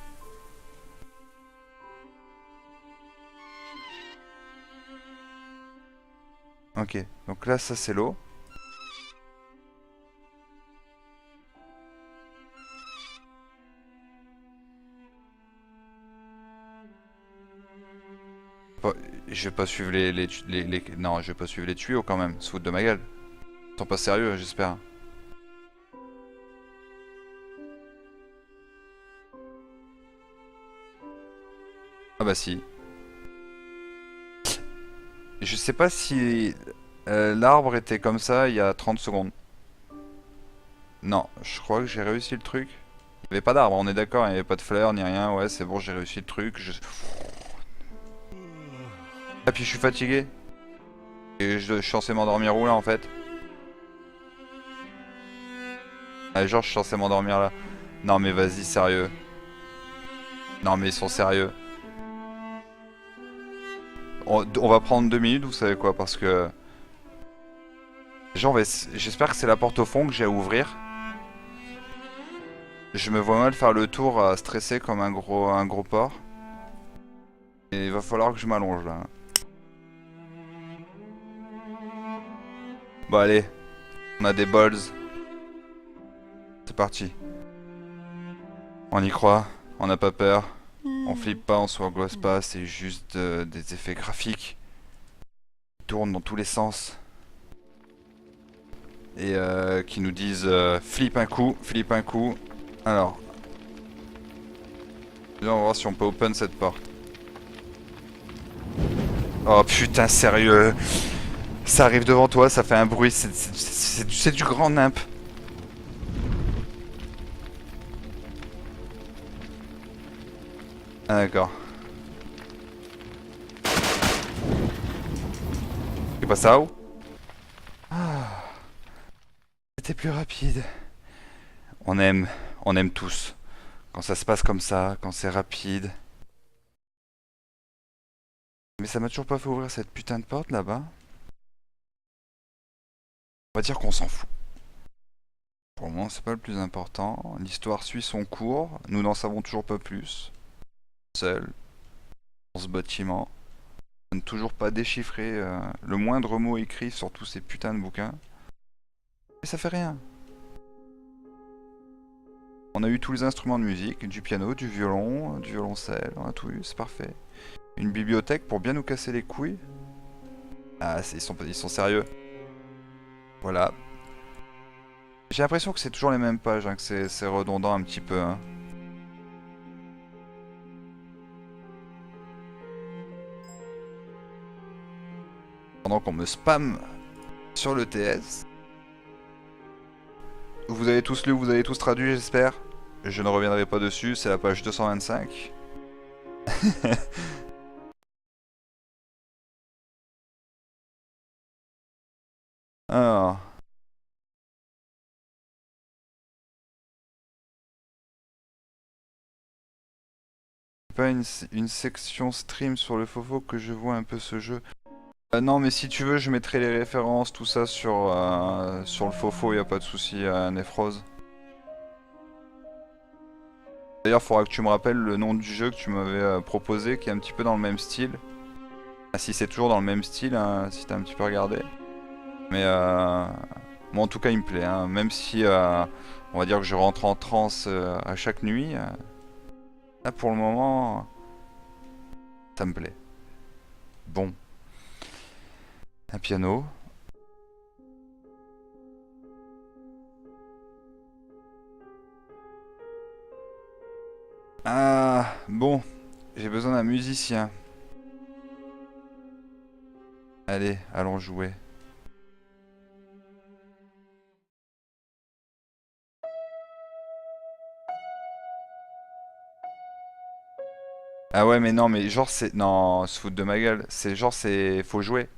S1: Ok, donc là, ça c'est l'eau. Pas- Je vais pas suivre Non, je vais pas suivre les tuyaux quand même. Se foutre de ma gueule. Ils sont pas sérieux, j'espère. Ah bah si. Je sais pas si l'arbre était comme ça il y a 30 secondes. Non, je crois que j'ai réussi le truc. Il n'y avait pas d'arbre, on est d'accord, il n'y avait pas de fleurs ni rien. Ouais, c'est bon, j'ai réussi le truc. Ah, puis je suis fatigué. Et je suis censé m'endormir où là en fait? Ah, genre, je suis censé m'endormir là. Non, mais vas-y, sérieux. Non, mais ils sont sérieux. On va prendre 2 minutes, vous savez quoi, parce que. J'espère que c'est la porte au fond que j'ai à ouvrir. Je me vois mal faire le tour à stresser comme un gros porc. Et il va falloir que je m'allonge là. Bon allez, on a des balls. C'est parti. On y croit, on n'a pas peur. On flippe pas, on s'angoisse pas, c'est juste des effets graphiques. Qui tournent dans tous les sens. Et qui nous disent flip un coup, flip un coup. Alors, on va voir si on peut open cette porte. Oh putain, sérieux. Ça arrive devant toi, ça fait un bruit, c'est du grand nimp. Ah d'accord. C'est pas ça ou? Ah, c'était plus rapide. On aime, on aime tous. Quand ça se passe comme ça, quand c'est rapide. Mais ça m'a toujours pas fait ouvrir cette putain de porte là-bas. On va dire qu'on s'en fout. Pour le moment, c'est pas le plus important. L'histoire suit son cours. Nous n'en savons toujours pas plus. Seul, dans ce bâtiment. On n'a toujours pas déchiffré le moindre mot écrit sur tous ces putains de bouquins. Mais ça fait rien. On a eu tous les instruments de musique, du piano, du violon, du violoncelle, on a tout eu, c'est parfait. Une bibliothèque pour bien nous casser les couilles. Ah, ils sont sérieux. Voilà. J'ai l'impression que c'est toujours les mêmes pages, hein, que c'est redondant un petit peu. Hein. Pendant qu'on me spam sur le TS. Vous avez tous lu, vous avez tous traduit, j'espère. je ne reviendrai pas dessus, c'est la page 225. Alors, pas une section stream sur le Fofo que je vois un peu ce jeu. Non, mais si tu veux, je mettrai les références, tout ça sur le Fofo, y a pas de souci, Nefrose. D'ailleurs, faudra que tu me rappelles le nom du jeu que tu m'avais proposé, qui est un petit peu dans le même style. Ah, si c'est toujours dans le même style, hein, si t'as un petit peu regardé. Mais moi, en tout cas, il me plaît. Hein. Même si, on va dire que je rentre en transe à chaque nuit. Là, pour le moment, ça me plaît. Bon, un piano. Ah, bon, j'ai besoin d'un musicien. Allez, allons jouer. Ah ouais, mais non, mais genre c'est... Non, se foutre de ma gueule. C'est genre c'est... Faut jouer.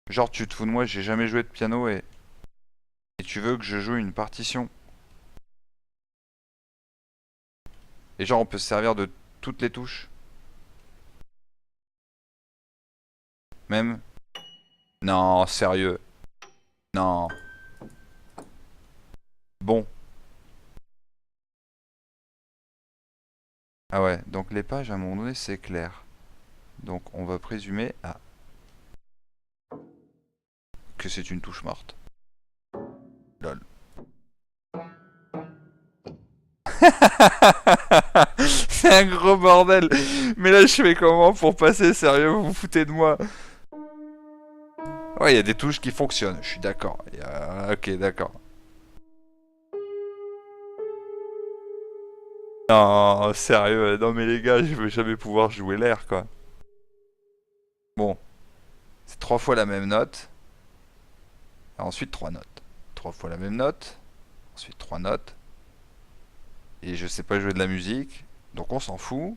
S1: Genre tu te fous de moi, j'ai jamais joué de piano et tu veux que je joue une partition. Et genre on peut se servir de toutes les touches. Même... Non, sérieux. Non. Bon. Ah ouais, donc les pages à un moment donné c'est clair. Donc on va présumer que c'est une touche morte. Lol. C'est un gros bordel. Mais là je fais comment pour passer, sérieux, vous vous foutez de moi. Ouais, il y a des touches qui fonctionnent, je suis d'accord. Ok, d'accord. Non, sérieux, non mais les gars, je veux jamais pouvoir jouer l'air quoi. Bon, c'est trois fois la même note, ensuite trois notes. Trois fois la même note, ensuite trois notes, et je sais pas jouer de la musique, donc on s'en fout.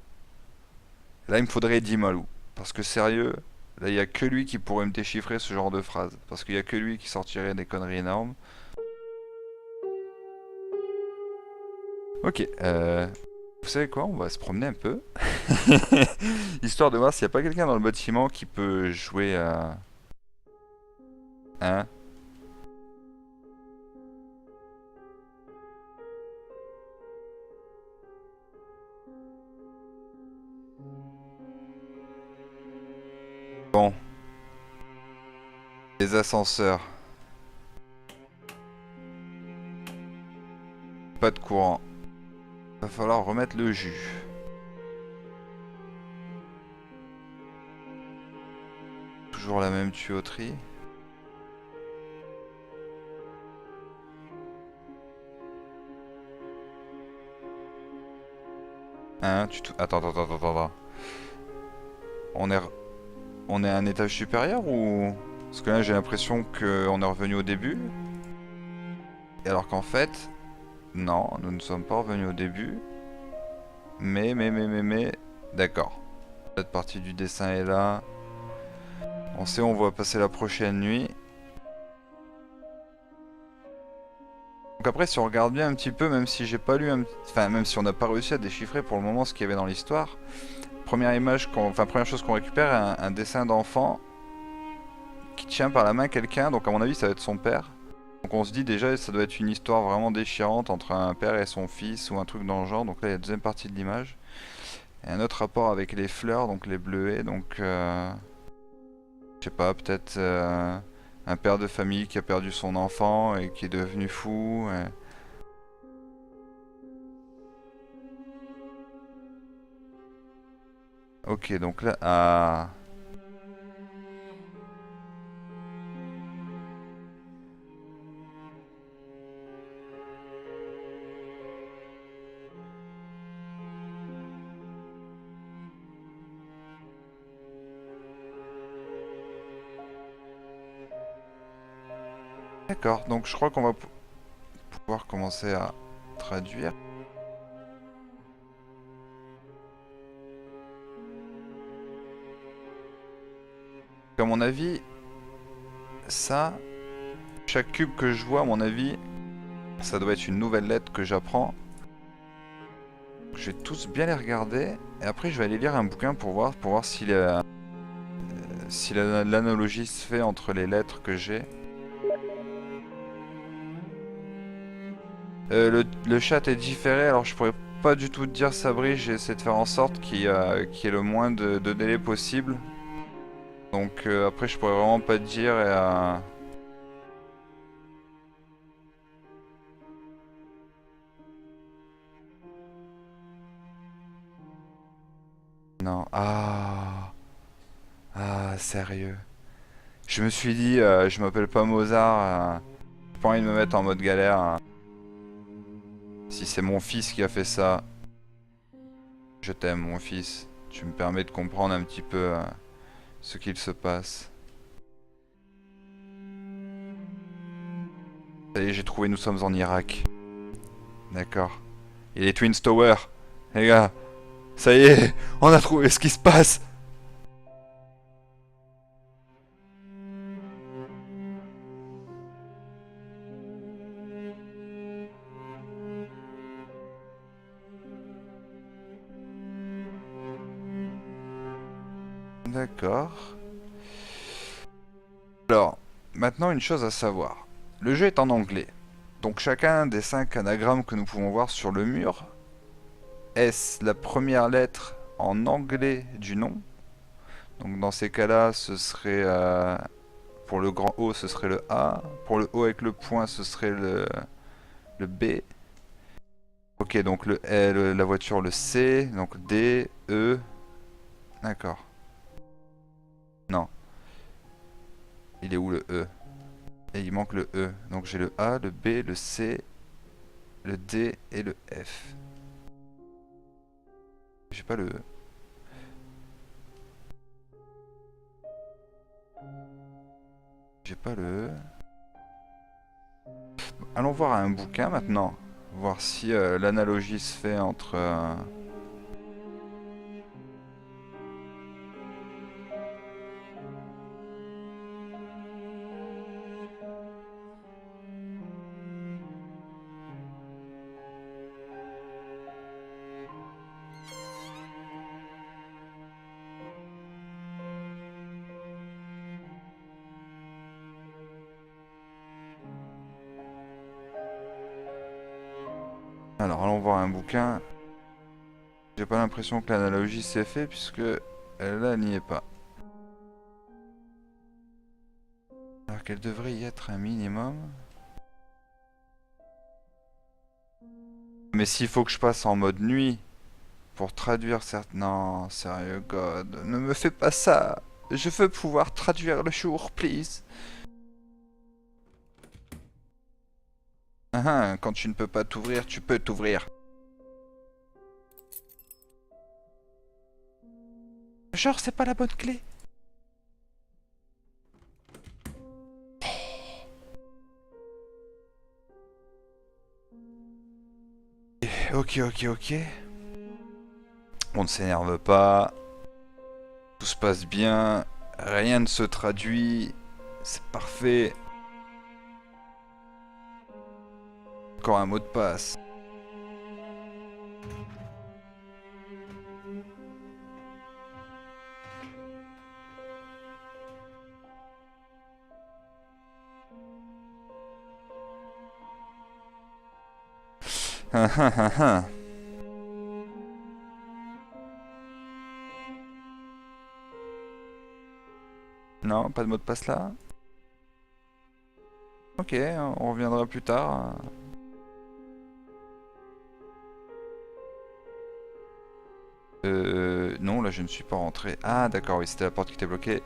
S1: Là, il me faudrait Eddie Malou, parce que sérieux, là, il y a que lui qui pourrait me déchiffrer ce genre de phrase, parce qu'il y a que lui qui sortirait des conneries énormes. Ok, vous savez quoi, on va se promener un peu, histoire de voir s'il n'y a pas quelqu'un dans le bâtiment qui peut jouer à... Hein? Bon, les ascenseurs, pas de courant. Va falloir remettre le jus. Toujours la même tuyauterie. Hein, Attends, attends, attends, attends, attends. On est... On est à un étage supérieur ou... Parce que là j'ai l'impression qu'on est revenu au début. Et alors qu'en fait... Non, nous ne sommes pas revenus au début. Mais... D'accord. Cette partie du dessin est là. On sait où on va passer la prochaine nuit. Donc après si on regarde bien un petit peu, même si j'ai pas lu Enfin même si on n'a pas réussi à déchiffrer pour le moment ce qu'il y avait dans l'histoire. Première image, enfin première chose qu'on récupère, un dessin d'enfant qui tient par la main quelqu'un, donc à mon avis ça va être son père. Donc on se dit déjà ça doit être une histoire vraiment déchirante entre un père et son fils ou un truc dans le genre, donc là il y a la deuxième partie de l'image. Et un autre rapport avec les fleurs, donc les bleuets, donc je sais pas, peut-être un père de famille qui a perdu son enfant et qui est devenu fou. Ok, donc là, ah, d'accord, donc je crois qu'on va pouvoir commencer à traduire. À mon avis, ça, chaque cube que je vois, à mon avis, ça doit être une nouvelle lettre que j'apprends. Je vais tous bien les regarder et après je vais aller lire un bouquin pour voir si l'analogie se fait entre les lettres que j'ai. Le chat est différé, alors je pourrais pas du tout te dire Sabri, j'ai essayé de faire en sorte qu'il y ait le moins de délai possible. Donc après je pourrais vraiment pas te dire et non. Ah, sérieux. Je me suis dit, je m'appelle pas Mozart, j'ai pas envie de me mettre en mode galère, hein. Si c'est mon fils qui a fait ça, je t'aime mon fils. Tu me permets de comprendre un petit peu ce qu'il se passe. Ça y est, j'ai trouvé, nous sommes en Irak. D'accord. Et les Twin Towers. Les gars, ça y est, on a trouvé ce qui se passe. D'accord. Alors, maintenant une chose à savoir. Le jeu est en anglais. Donc chacun des 5 anagrammes que nous pouvons voir sur le mur, est-ce la première lettre en anglais du nom? Donc dans ces cas-là, ce serait pour le grand O, ce serait le A. Pour le O avec le point, ce serait le B. Ok, donc le L, la voiture, le C. Donc D, E. D'accord. Non. Il est où le E? Et il manque le E. Donc j'ai le A, le B, le C, le D et le F. J'ai pas le E. J'ai pas le E. Allons voir un bouquin maintenant. Voir si l'analogie se fait entre... Alors allons voir un bouquin. J'ai pas l'impression que l'analogie s'est fait puisque elle n'y est pas. Alors qu'elle devrait y être un minimum. Mais s'il faut que je passe en mode nuit pour traduire certains... Non, sérieux, God, ne me fais pas ça. Je veux pouvoir traduire le jour, please. Quand tu ne peux pas t'ouvrir, tu peux t'ouvrir. Genre, c'est pas la bonne clé. Ok, ok, ok. On ne s'énerve pas. Tout se passe bien. Rien ne se traduit. C'est parfait. Encore un mot de passe. Non, pas de mot de passe là. Ok, on reviendra plus tard. Non, là je ne suis pas rentré. Ah, d'accord, oui, c'était la porte qui était bloquée.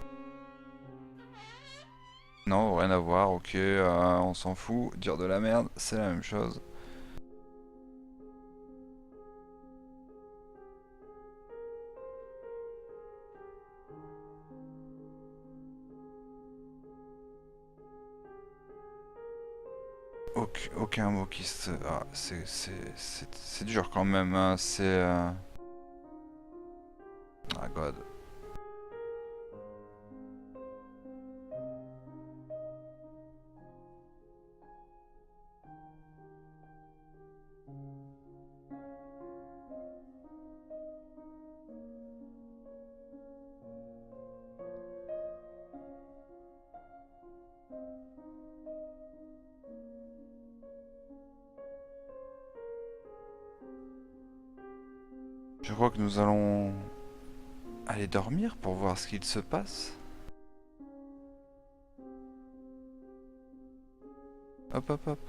S1: Non, rien à voir, ok, on s'en fout. Dire de la merde, c'est la même chose. Aucun mot qui se... Ah, c'est dur quand même, hein. C'est... Ah, God. Je crois que nous allons aller dormir pour voir ce qu'il se passe. Hop, hop, hop.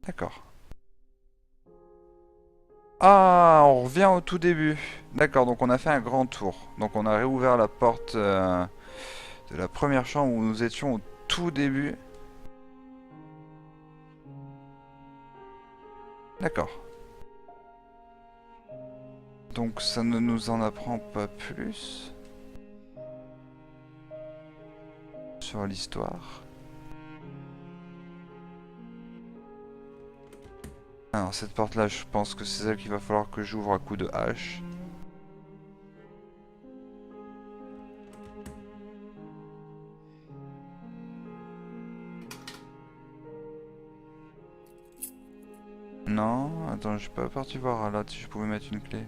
S1: D'accord. Ah, on revient au tout début. D'accord, donc on a fait un grand tour. Donc on a réouvert la porte de la première chambre où nous étions au tout début. D'accord. Donc ça ne nous en apprend pas plus sur l'histoire. Alors cette porte-là, je pense que c'est celle qu'il va falloir que j'ouvre à coup de hache. Non, attends, je suis pas parti voir là si je pouvais mettre une clé.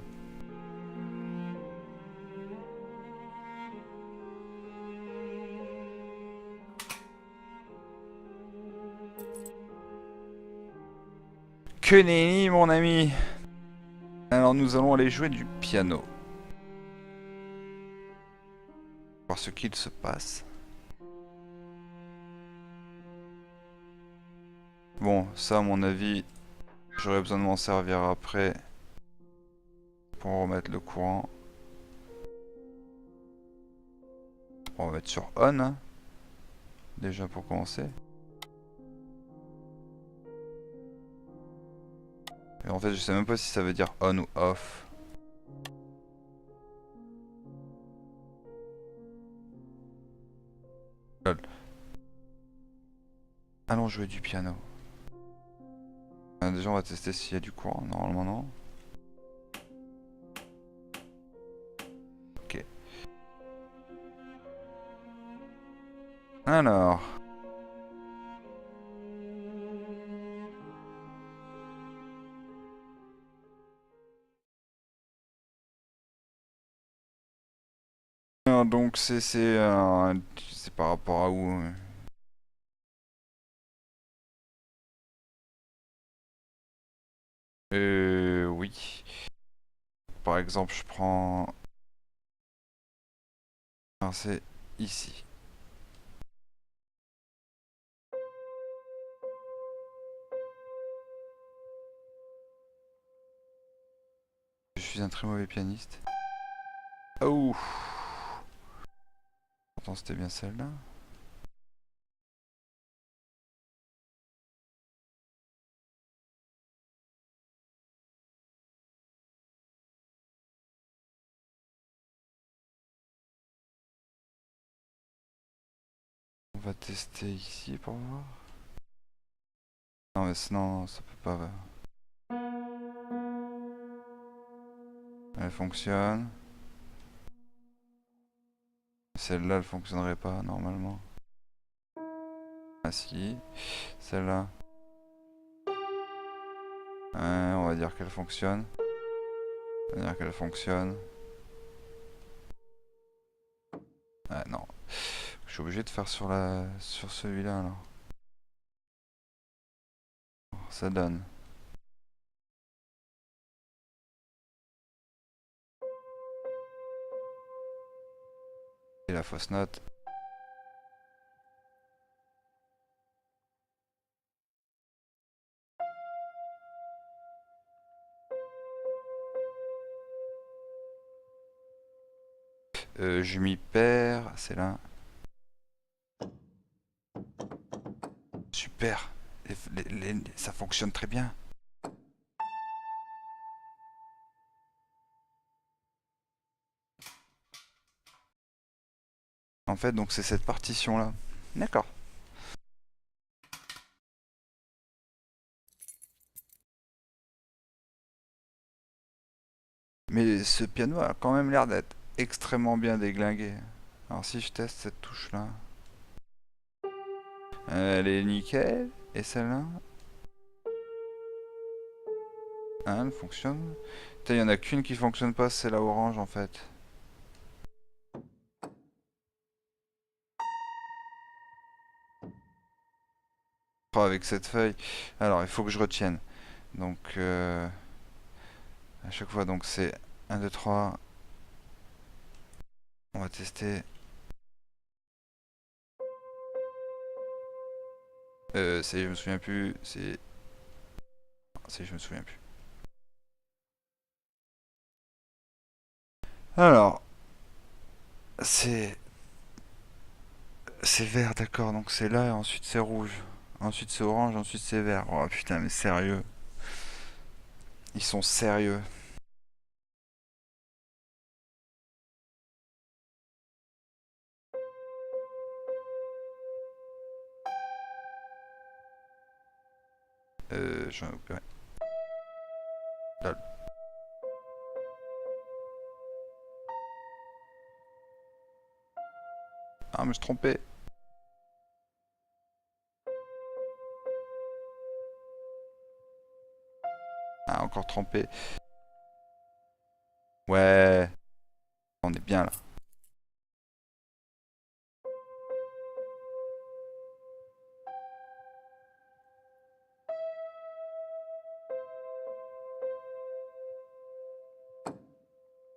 S1: Que nenni, mon ami! Alors nous allons aller jouer du piano. Voir ce qu'il se passe. Bon, ça à mon avis, j'aurais besoin de m'en servir après pour remettre le courant. On va mettre sur on, hein, déjà pour commencer. Et en fait, je sais même pas si ça veut dire on ou off. Lol. Allons jouer du piano. Déjà, on va tester s'il y a du courant. Normalement, non. Ok. Alors. Donc, c'est par rapport à où? Oui. Par exemple, je prends... Alors, c'est ici. Je suis un très mauvais pianiste. Oh! Pourtant, c'était bien celle-là. On va tester ici pour voir. Non, mais sinon, ça peut pas... Elle fonctionne. Celle-là, elle fonctionnerait pas, normalement. Ah si. Celle-là. On va dire qu'elle fonctionne. On va dire qu'elle fonctionne. Ah non. Je suis obligé de faire sur celui-là, alors. Ça donne. Et la fausse note. Je m'y perds. C'est là. Super. Ça fonctionne très bien. En fait, donc c'est cette partition-là. D'accord. Mais ce piano a quand même l'air d'être extrêmement bien déglingué. Alors si je teste cette touche-là. Elle est nickel. Et celle-là? Hein, elle fonctionne. Putain, il y en a qu'une qui fonctionne pas, c'est la orange en fait. Oh, avec cette feuille. Alors, il faut que je retienne. Donc, à chaque fois, donc c'est 1, 2, 3. On va tester. Je me souviens plus. Je me souviens plus. Alors, c'est c'est vert, d'accord. Donc c'est là, et ensuite c'est rouge. Ensuite c'est orange, ensuite c'est vert. Oh putain, mais sérieux. Ils sont sérieux. Ouais. Lol. Ah, mais je me suis trompé. Ah, encore trompé. Ouais, on est bien là.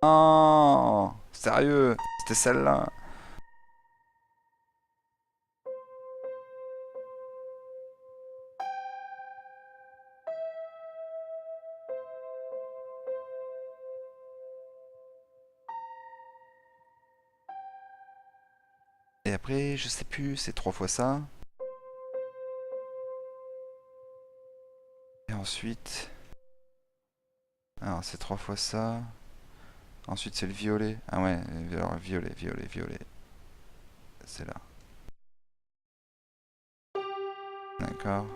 S1: Oh, sérieux, c'était celle-là. Et après, je sais plus, c'est 3 fois ça. Et ensuite, alors c'est 3 fois ça. Ensuite, c'est le violet. Ah ouais, alors, violet, violet, violet. C'est là. D'accord.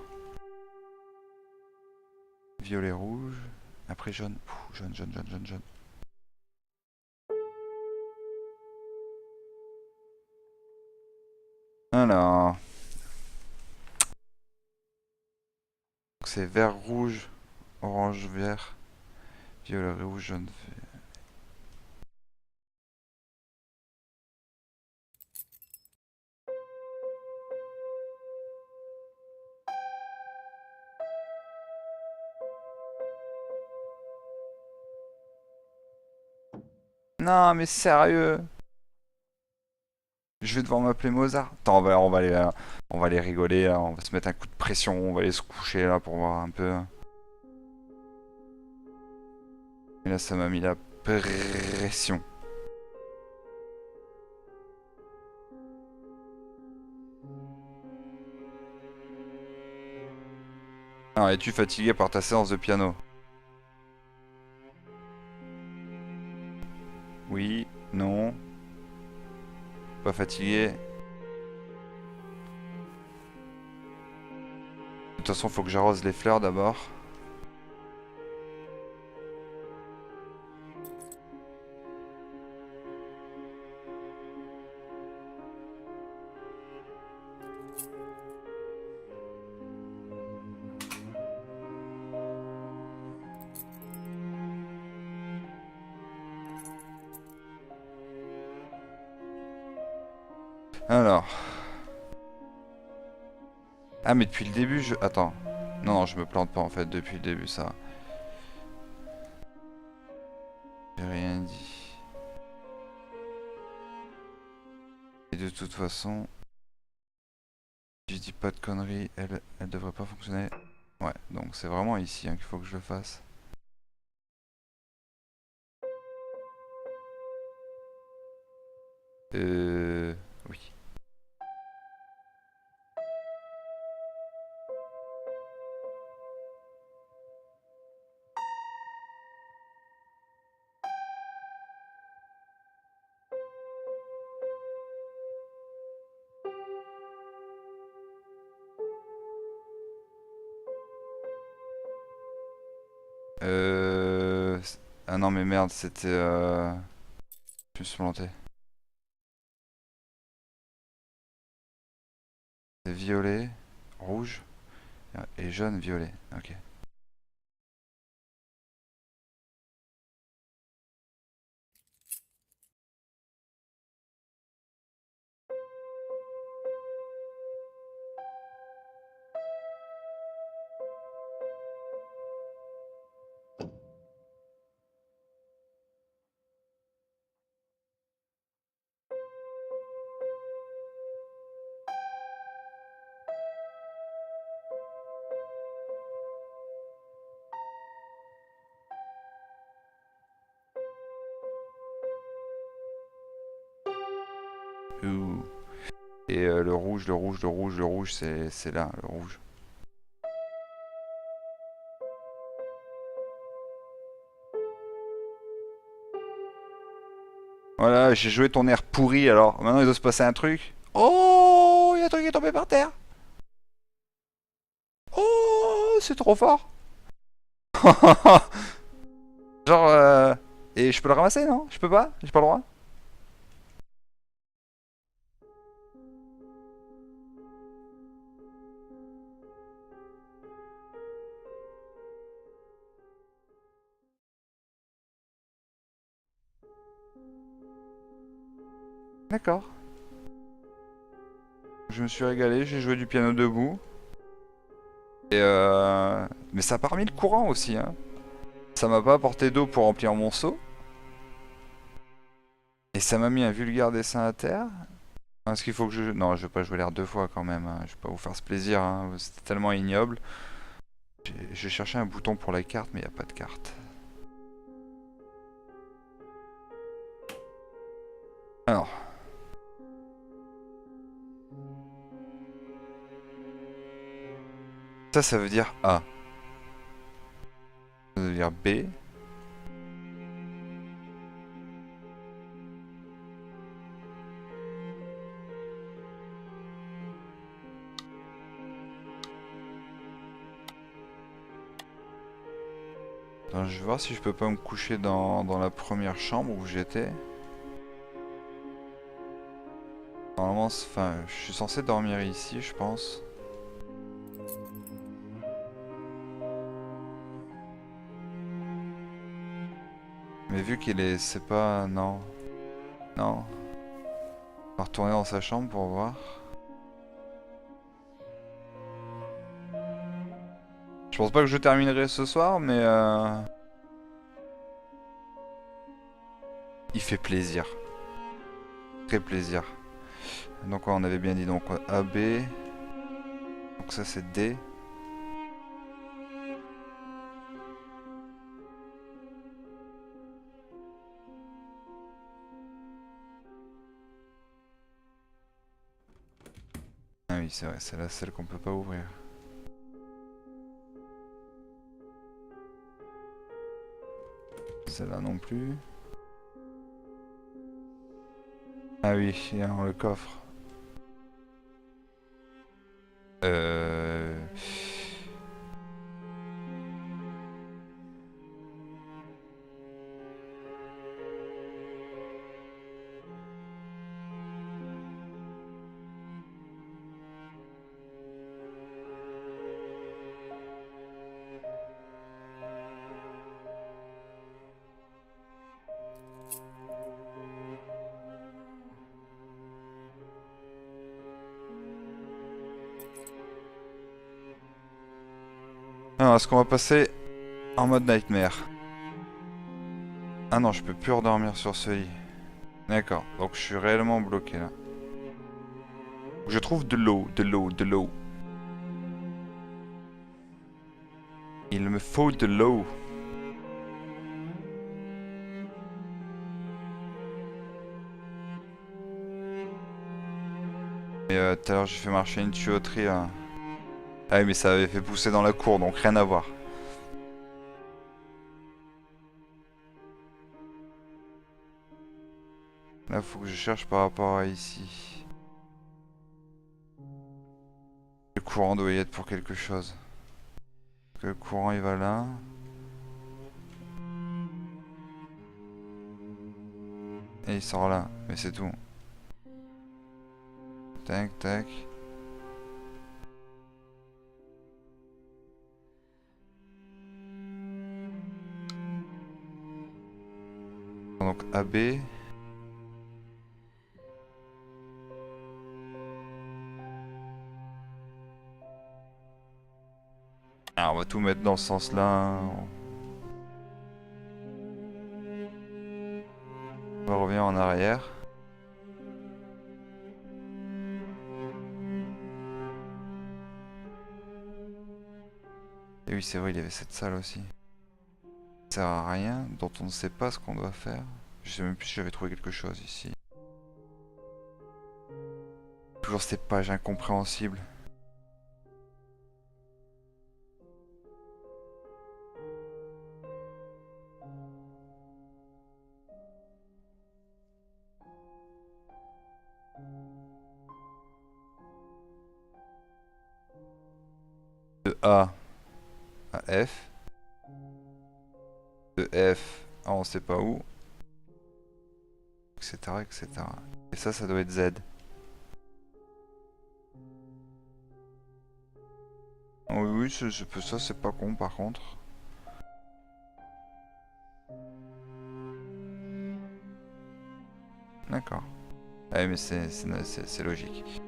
S1: Violet, rouge. Après jaune. Jaune, jaune, jaune, jaune, jaune. Alors, c'est vert, rouge, orange, vert, violet, rouge, jaune, vert. Non, mais sérieux. Je vais devoir m'appeler Mozart. Attends, on va aller rigoler, là. On va se mettre un coup de pression. On va aller se coucher, là, pour voir un peu. Et là, ça m'a mis la pression. Alors, es-tu fatigué par ta séance de piano? Oui, non, pas fatigué. De toute façon, faut que j'arrose les fleurs d'abord. Alors. Ah, mais depuis le début, je... Attends. Non, non, je me plante pas, en fait, depuis le début, ça. J'ai rien dit. Et de toute façon, si je dis pas de conneries, elle devrait pas fonctionner. Ouais, donc c'est vraiment ici, hein, qu'il faut que je le fasse. Euh... Oui. Ah non mais merde, c'était... Je me suis planté. C'est violet, rouge et jaune, violet. Ok. Ouh. Et le rouge, le rouge, le rouge, le rouge, c'est là, le rouge. Voilà, j'ai joué ton air pourri alors. Maintenant il doit se passer un truc. Oh, il y a un truc qui est tombé par terre. Oh, c'est trop fort. Genre, et je peux le ramasser, non? Je peux pas? J'ai pas le droit? D'accord. Je me suis régalé, j'ai joué du piano debout. Et mais ça a pas remis le courant aussi, hein. Ça m'a pas apporté d'eau pour remplir mon seau. Et ça m'a mis un vulgaire dessin à terre. Est-ce qu'il faut que je... Non, je vais pas jouer l'air deux fois quand même, hein. Je vais pas vous faire ce plaisir, hein. C'était tellement ignoble. J'ai cherché un bouton pour la carte, mais il n'y a pas de carte. Alors, ça veut dire A. Ça veut dire B. Attends, je vais voir si je peux pas me coucher dans la première chambre où j'étais. Normalement, enfin, je suis censé dormir ici, je pense. Mais vu qu'il est... C'est pas... Non. Non. On va retourner dans sa chambre pour voir. Je pense pas que je terminerai ce soir, mais... Il fait plaisir. Très plaisir. Donc ouais, on avait bien dit donc A, B. Donc ça c'est D. Ah oui, c'est vrai, c'est la seule qu'on peut pas ouvrir. Celle-là non plus. Ah oui, il y a dans le coffre. Euh... Alors, est-ce qu'on va passer en mode nightmare? Ah non, je peux plus redormir sur ce lit. D'accord, donc je suis réellement bloqué là. Je trouve de l'eau, de l'eau, de l'eau. Il me faut de l'eau. Et tout à l'heure j'ai fait marcher une tuyauterie là. Ah oui, mais ça avait fait pousser dans la cour, donc rien à voir. Là, faut que je cherche par rapport à ici. Le courant doit y être pour quelque chose. Parce que le courant il va là. Et il sort là. Mais c'est tout. Tac, tac. Donc AB. Alors on va tout mettre dans ce sens-là. On va revenir en arrière. Et oui, c'est vrai, il y avait cette salle aussi. Ça sert à rien, dont on ne sait pas ce qu'on doit faire. Je sais même plus si j'avais trouvé quelque chose ici. Toujours ces pages incompréhensibles. De A à F. De F à on sait pas où. Etc. etc. Et ça doit être Z. Oui, oui, ça c'est pas con par contre. D'accord. Ouais, mais c'est logique.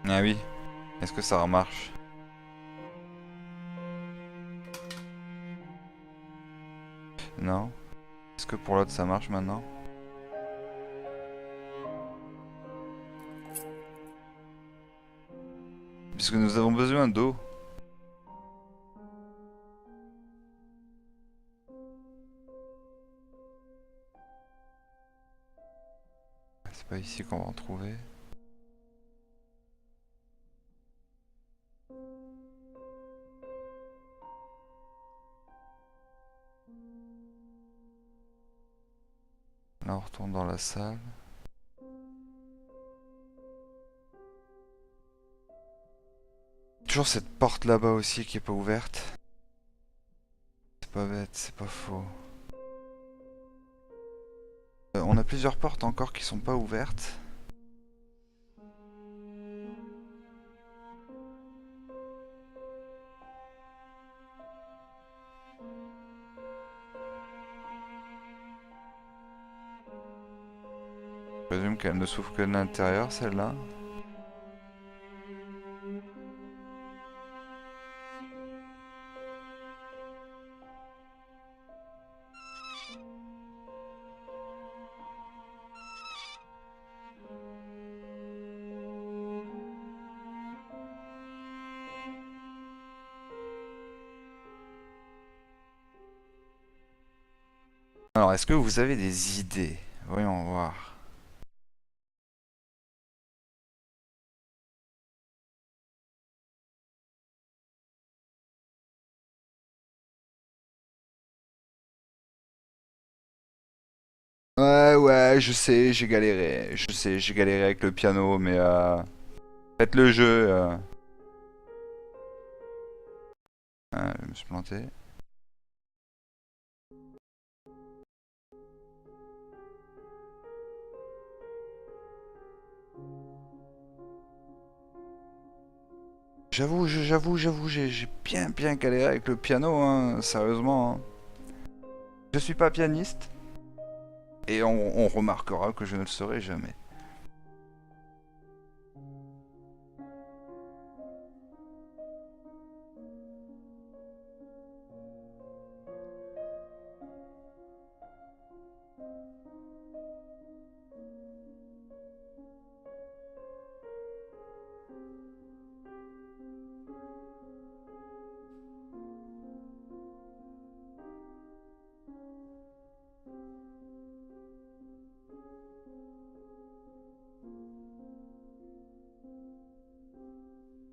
S1: Ah oui. Est-ce que ça remarche? Non. Est-ce que pour l'autre ça marche maintenant? Puisque nous avons besoin d'eau. C'est pas ici qu'on va en trouver. Là on retourne dans la salle. Toujours cette porte là-bas aussi qui est pas ouverte. C'est pas bête, c'est pas faux. On a plusieurs portes encore qui sont pas ouvertes. Je présume qu'elle ne s'ouvre que de l'intérieur celle-là. Alors est-ce que vous avez des idées? Voyons voir. Ouais, ouais, je sais, j'ai galéré. Je sais, j'ai galéré avec le piano, mais faites le jeu. Ah, je me suis planté. J'avoue, j'ai bien galéré avec le piano, hein, sérieusement. Hein. Je suis pas pianiste, et on remarquera que je ne le serai jamais.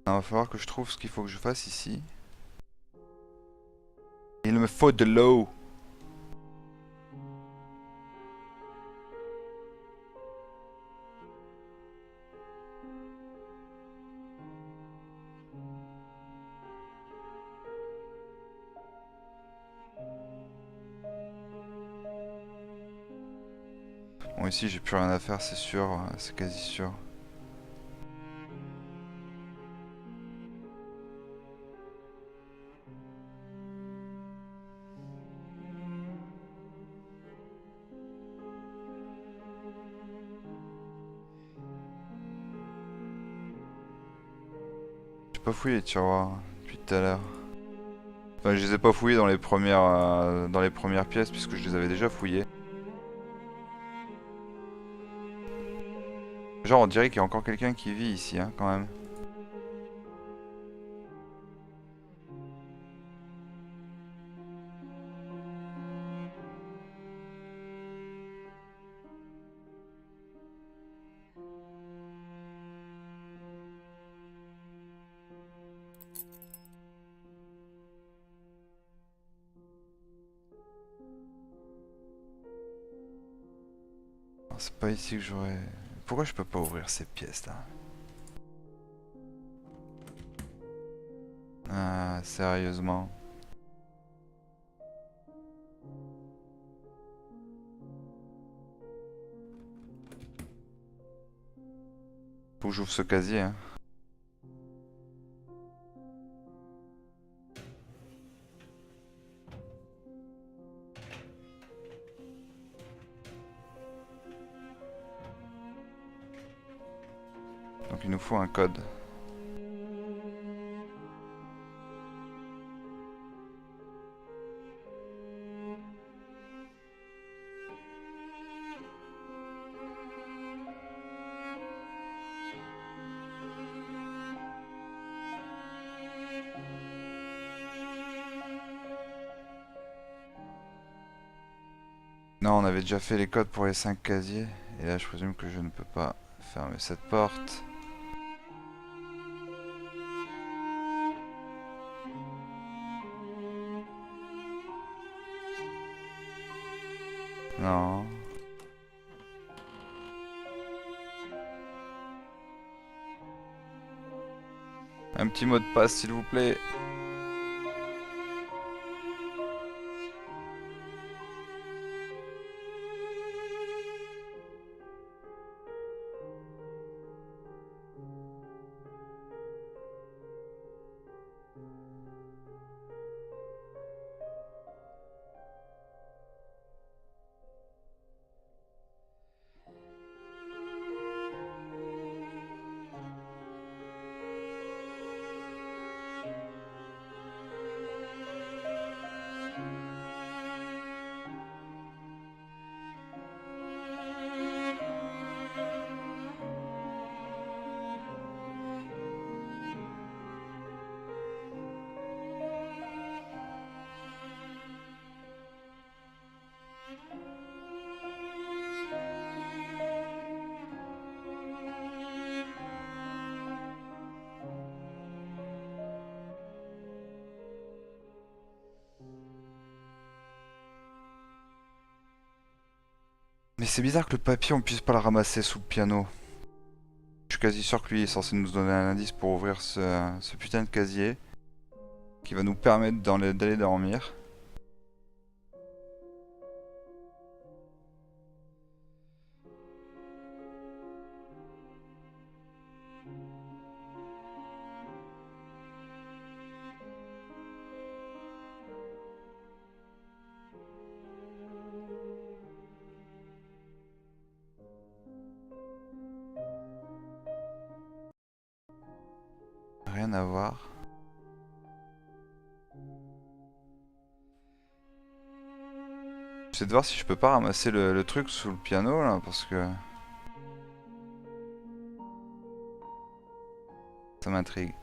S1: Il va falloir que je trouve ce qu'il faut que je fasse ici. Il me faut de l'eau. Bon, ici, j'ai plus rien à faire, c'est sûr. C'est quasi sûr. J'ai pas fouillé les tiroirs depuis tout à l'heure. Enfin, je les ai pas fouillés dans les premières pièces puisque je les avais déjà fouillés. Genre, on dirait qu'il y a encore quelqu'un qui vit ici, hein, quand même. C'est pas ici que j'aurais... Pourquoi je peux pas ouvrir ces pièces là? Ah, sérieusement. Faut que j'ouvre ce casier, hein. Donc il nous faut un code. Non, on avait déjà fait les codes pour les 5 casiers. Et là, je présume que je ne peux pas fermer cette porte. Non. Un petit mot de passe, s'il vous plaît. Mais c'est bizarre que le papier, on puisse pas le ramasser sous le piano. Je suis quasi sûr que lui est censé nous donner un indice pour ouvrir ce putain de casier. Qui va nous permettre d'aller dormir. Rien à voir. J'essaie de voir si je peux pas ramasser le truc sous le piano là, parce que ça m'intrigue.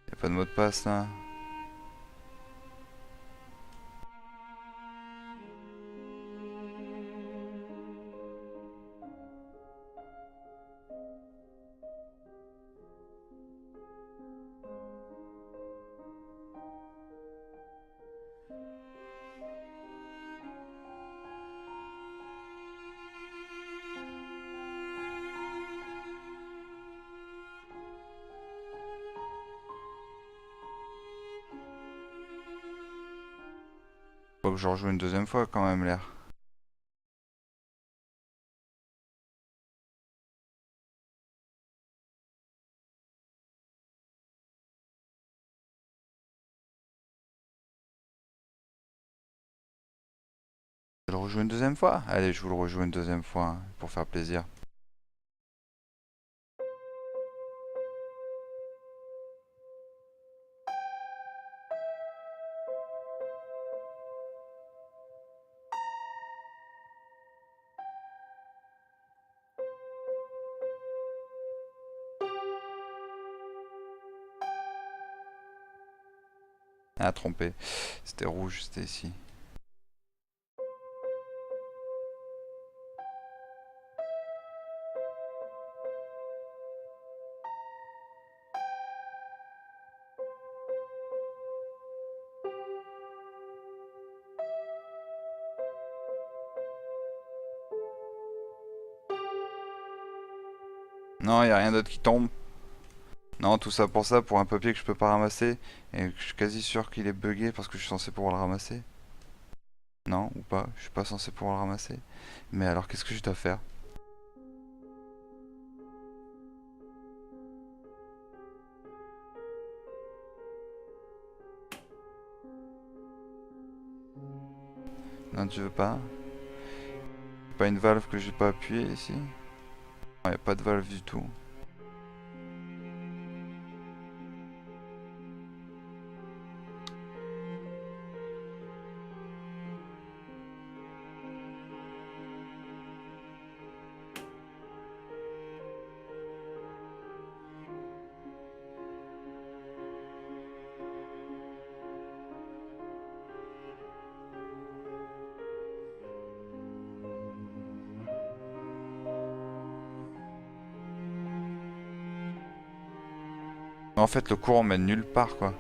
S1: Y a pas de mot de passe là. Faut que je rejoue une deuxième fois quand même l'air. Je le rejoue une deuxième fois? Allez, je vous le rejoue une deuxième fois hein, pour faire plaisir. Ah, trompé. C'était rouge, c'était ici. Non, y a rien d'autre qui tombe. Non, tout ça pour ça, pour un papier que je peux pas ramasser. Et je suis quasi sûr qu'il est bugué parce que je suis censé pouvoir le ramasser. Non, ou pas, je suis pas censé pouvoir le ramasser. Mais alors, qu'est-ce que je dois faire? Non, tu veux pas? Pas une valve que j'ai pas appuyée ici? Non, y a pas de valve du tout. En fait, le courant mène nulle part, quoi.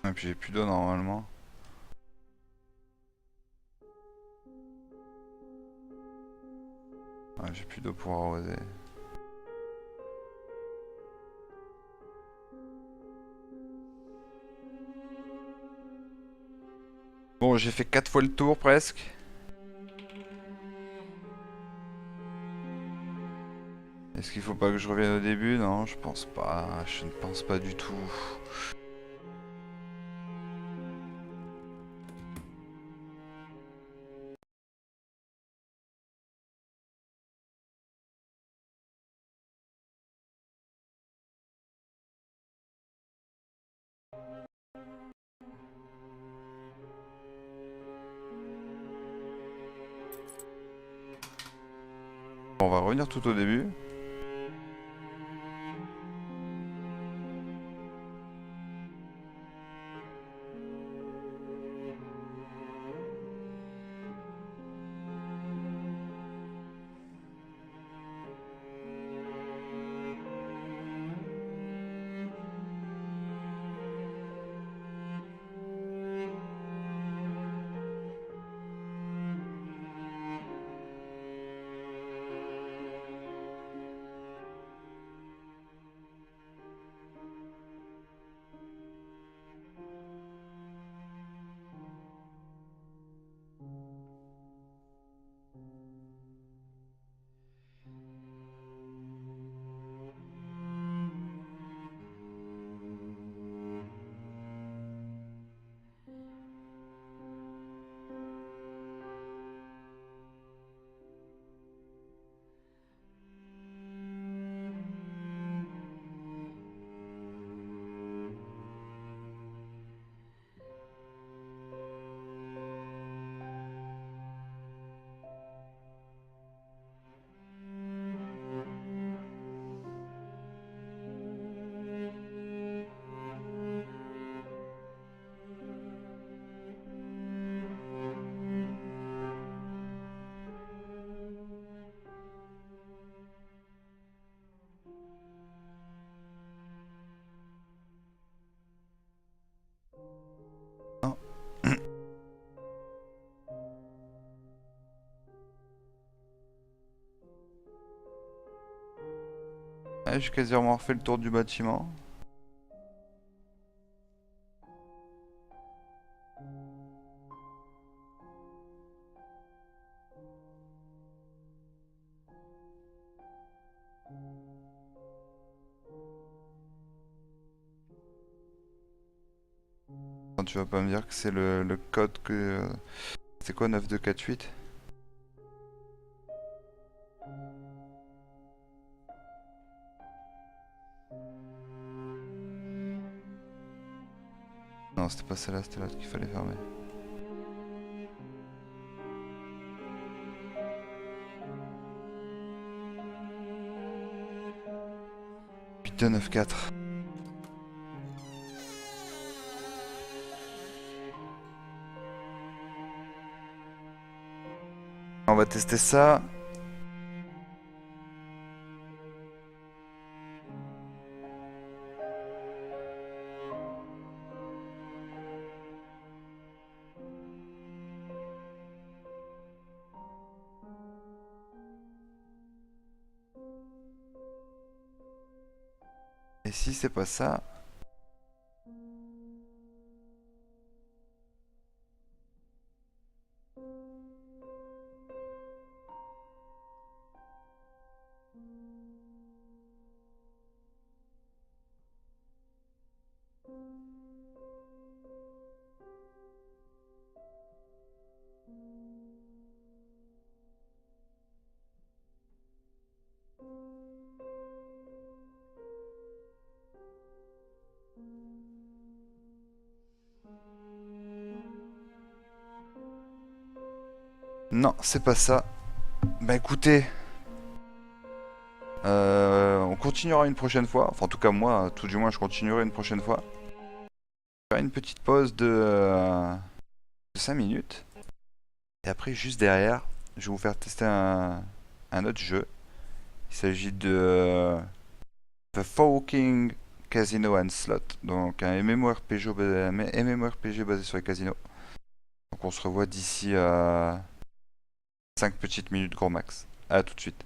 S1: Et puis j'ai plus d'eau normalement. Ouais, j'ai plus d'eau pour arroser. Bon, j'ai fait 4 fois le tour presque. Est-ce qu'il faut pas que je revienne au début? Non, je pense pas. Je ne pense pas du tout. Bon, on va revenir tout au début. Ouais, j'ai quasiment refait le tour du bâtiment. Enfin, tu vas pas me dire que c'est le code que... C'est quoi 9248? Non, c'était pas celle-là, c'était l'autre qu'il fallait fermer. Putain, 94. On va tester ça. Et si c'est pas ça? Non, c'est pas ça. Bah écoutez, on continuera une prochaine fois. Enfin, en tout cas, moi, tout du moins, je continuerai une prochaine fois. On va faire une petite pause de 5 minutes. Et après, juste derrière, je vais vous faire tester un autre jeu. Il s'agit de The Forking Casino and Slot. Donc, un MMORPG basé sur les casinos. Donc, on se revoit d'ici à 5 petites minutes grand max. À tout de suite.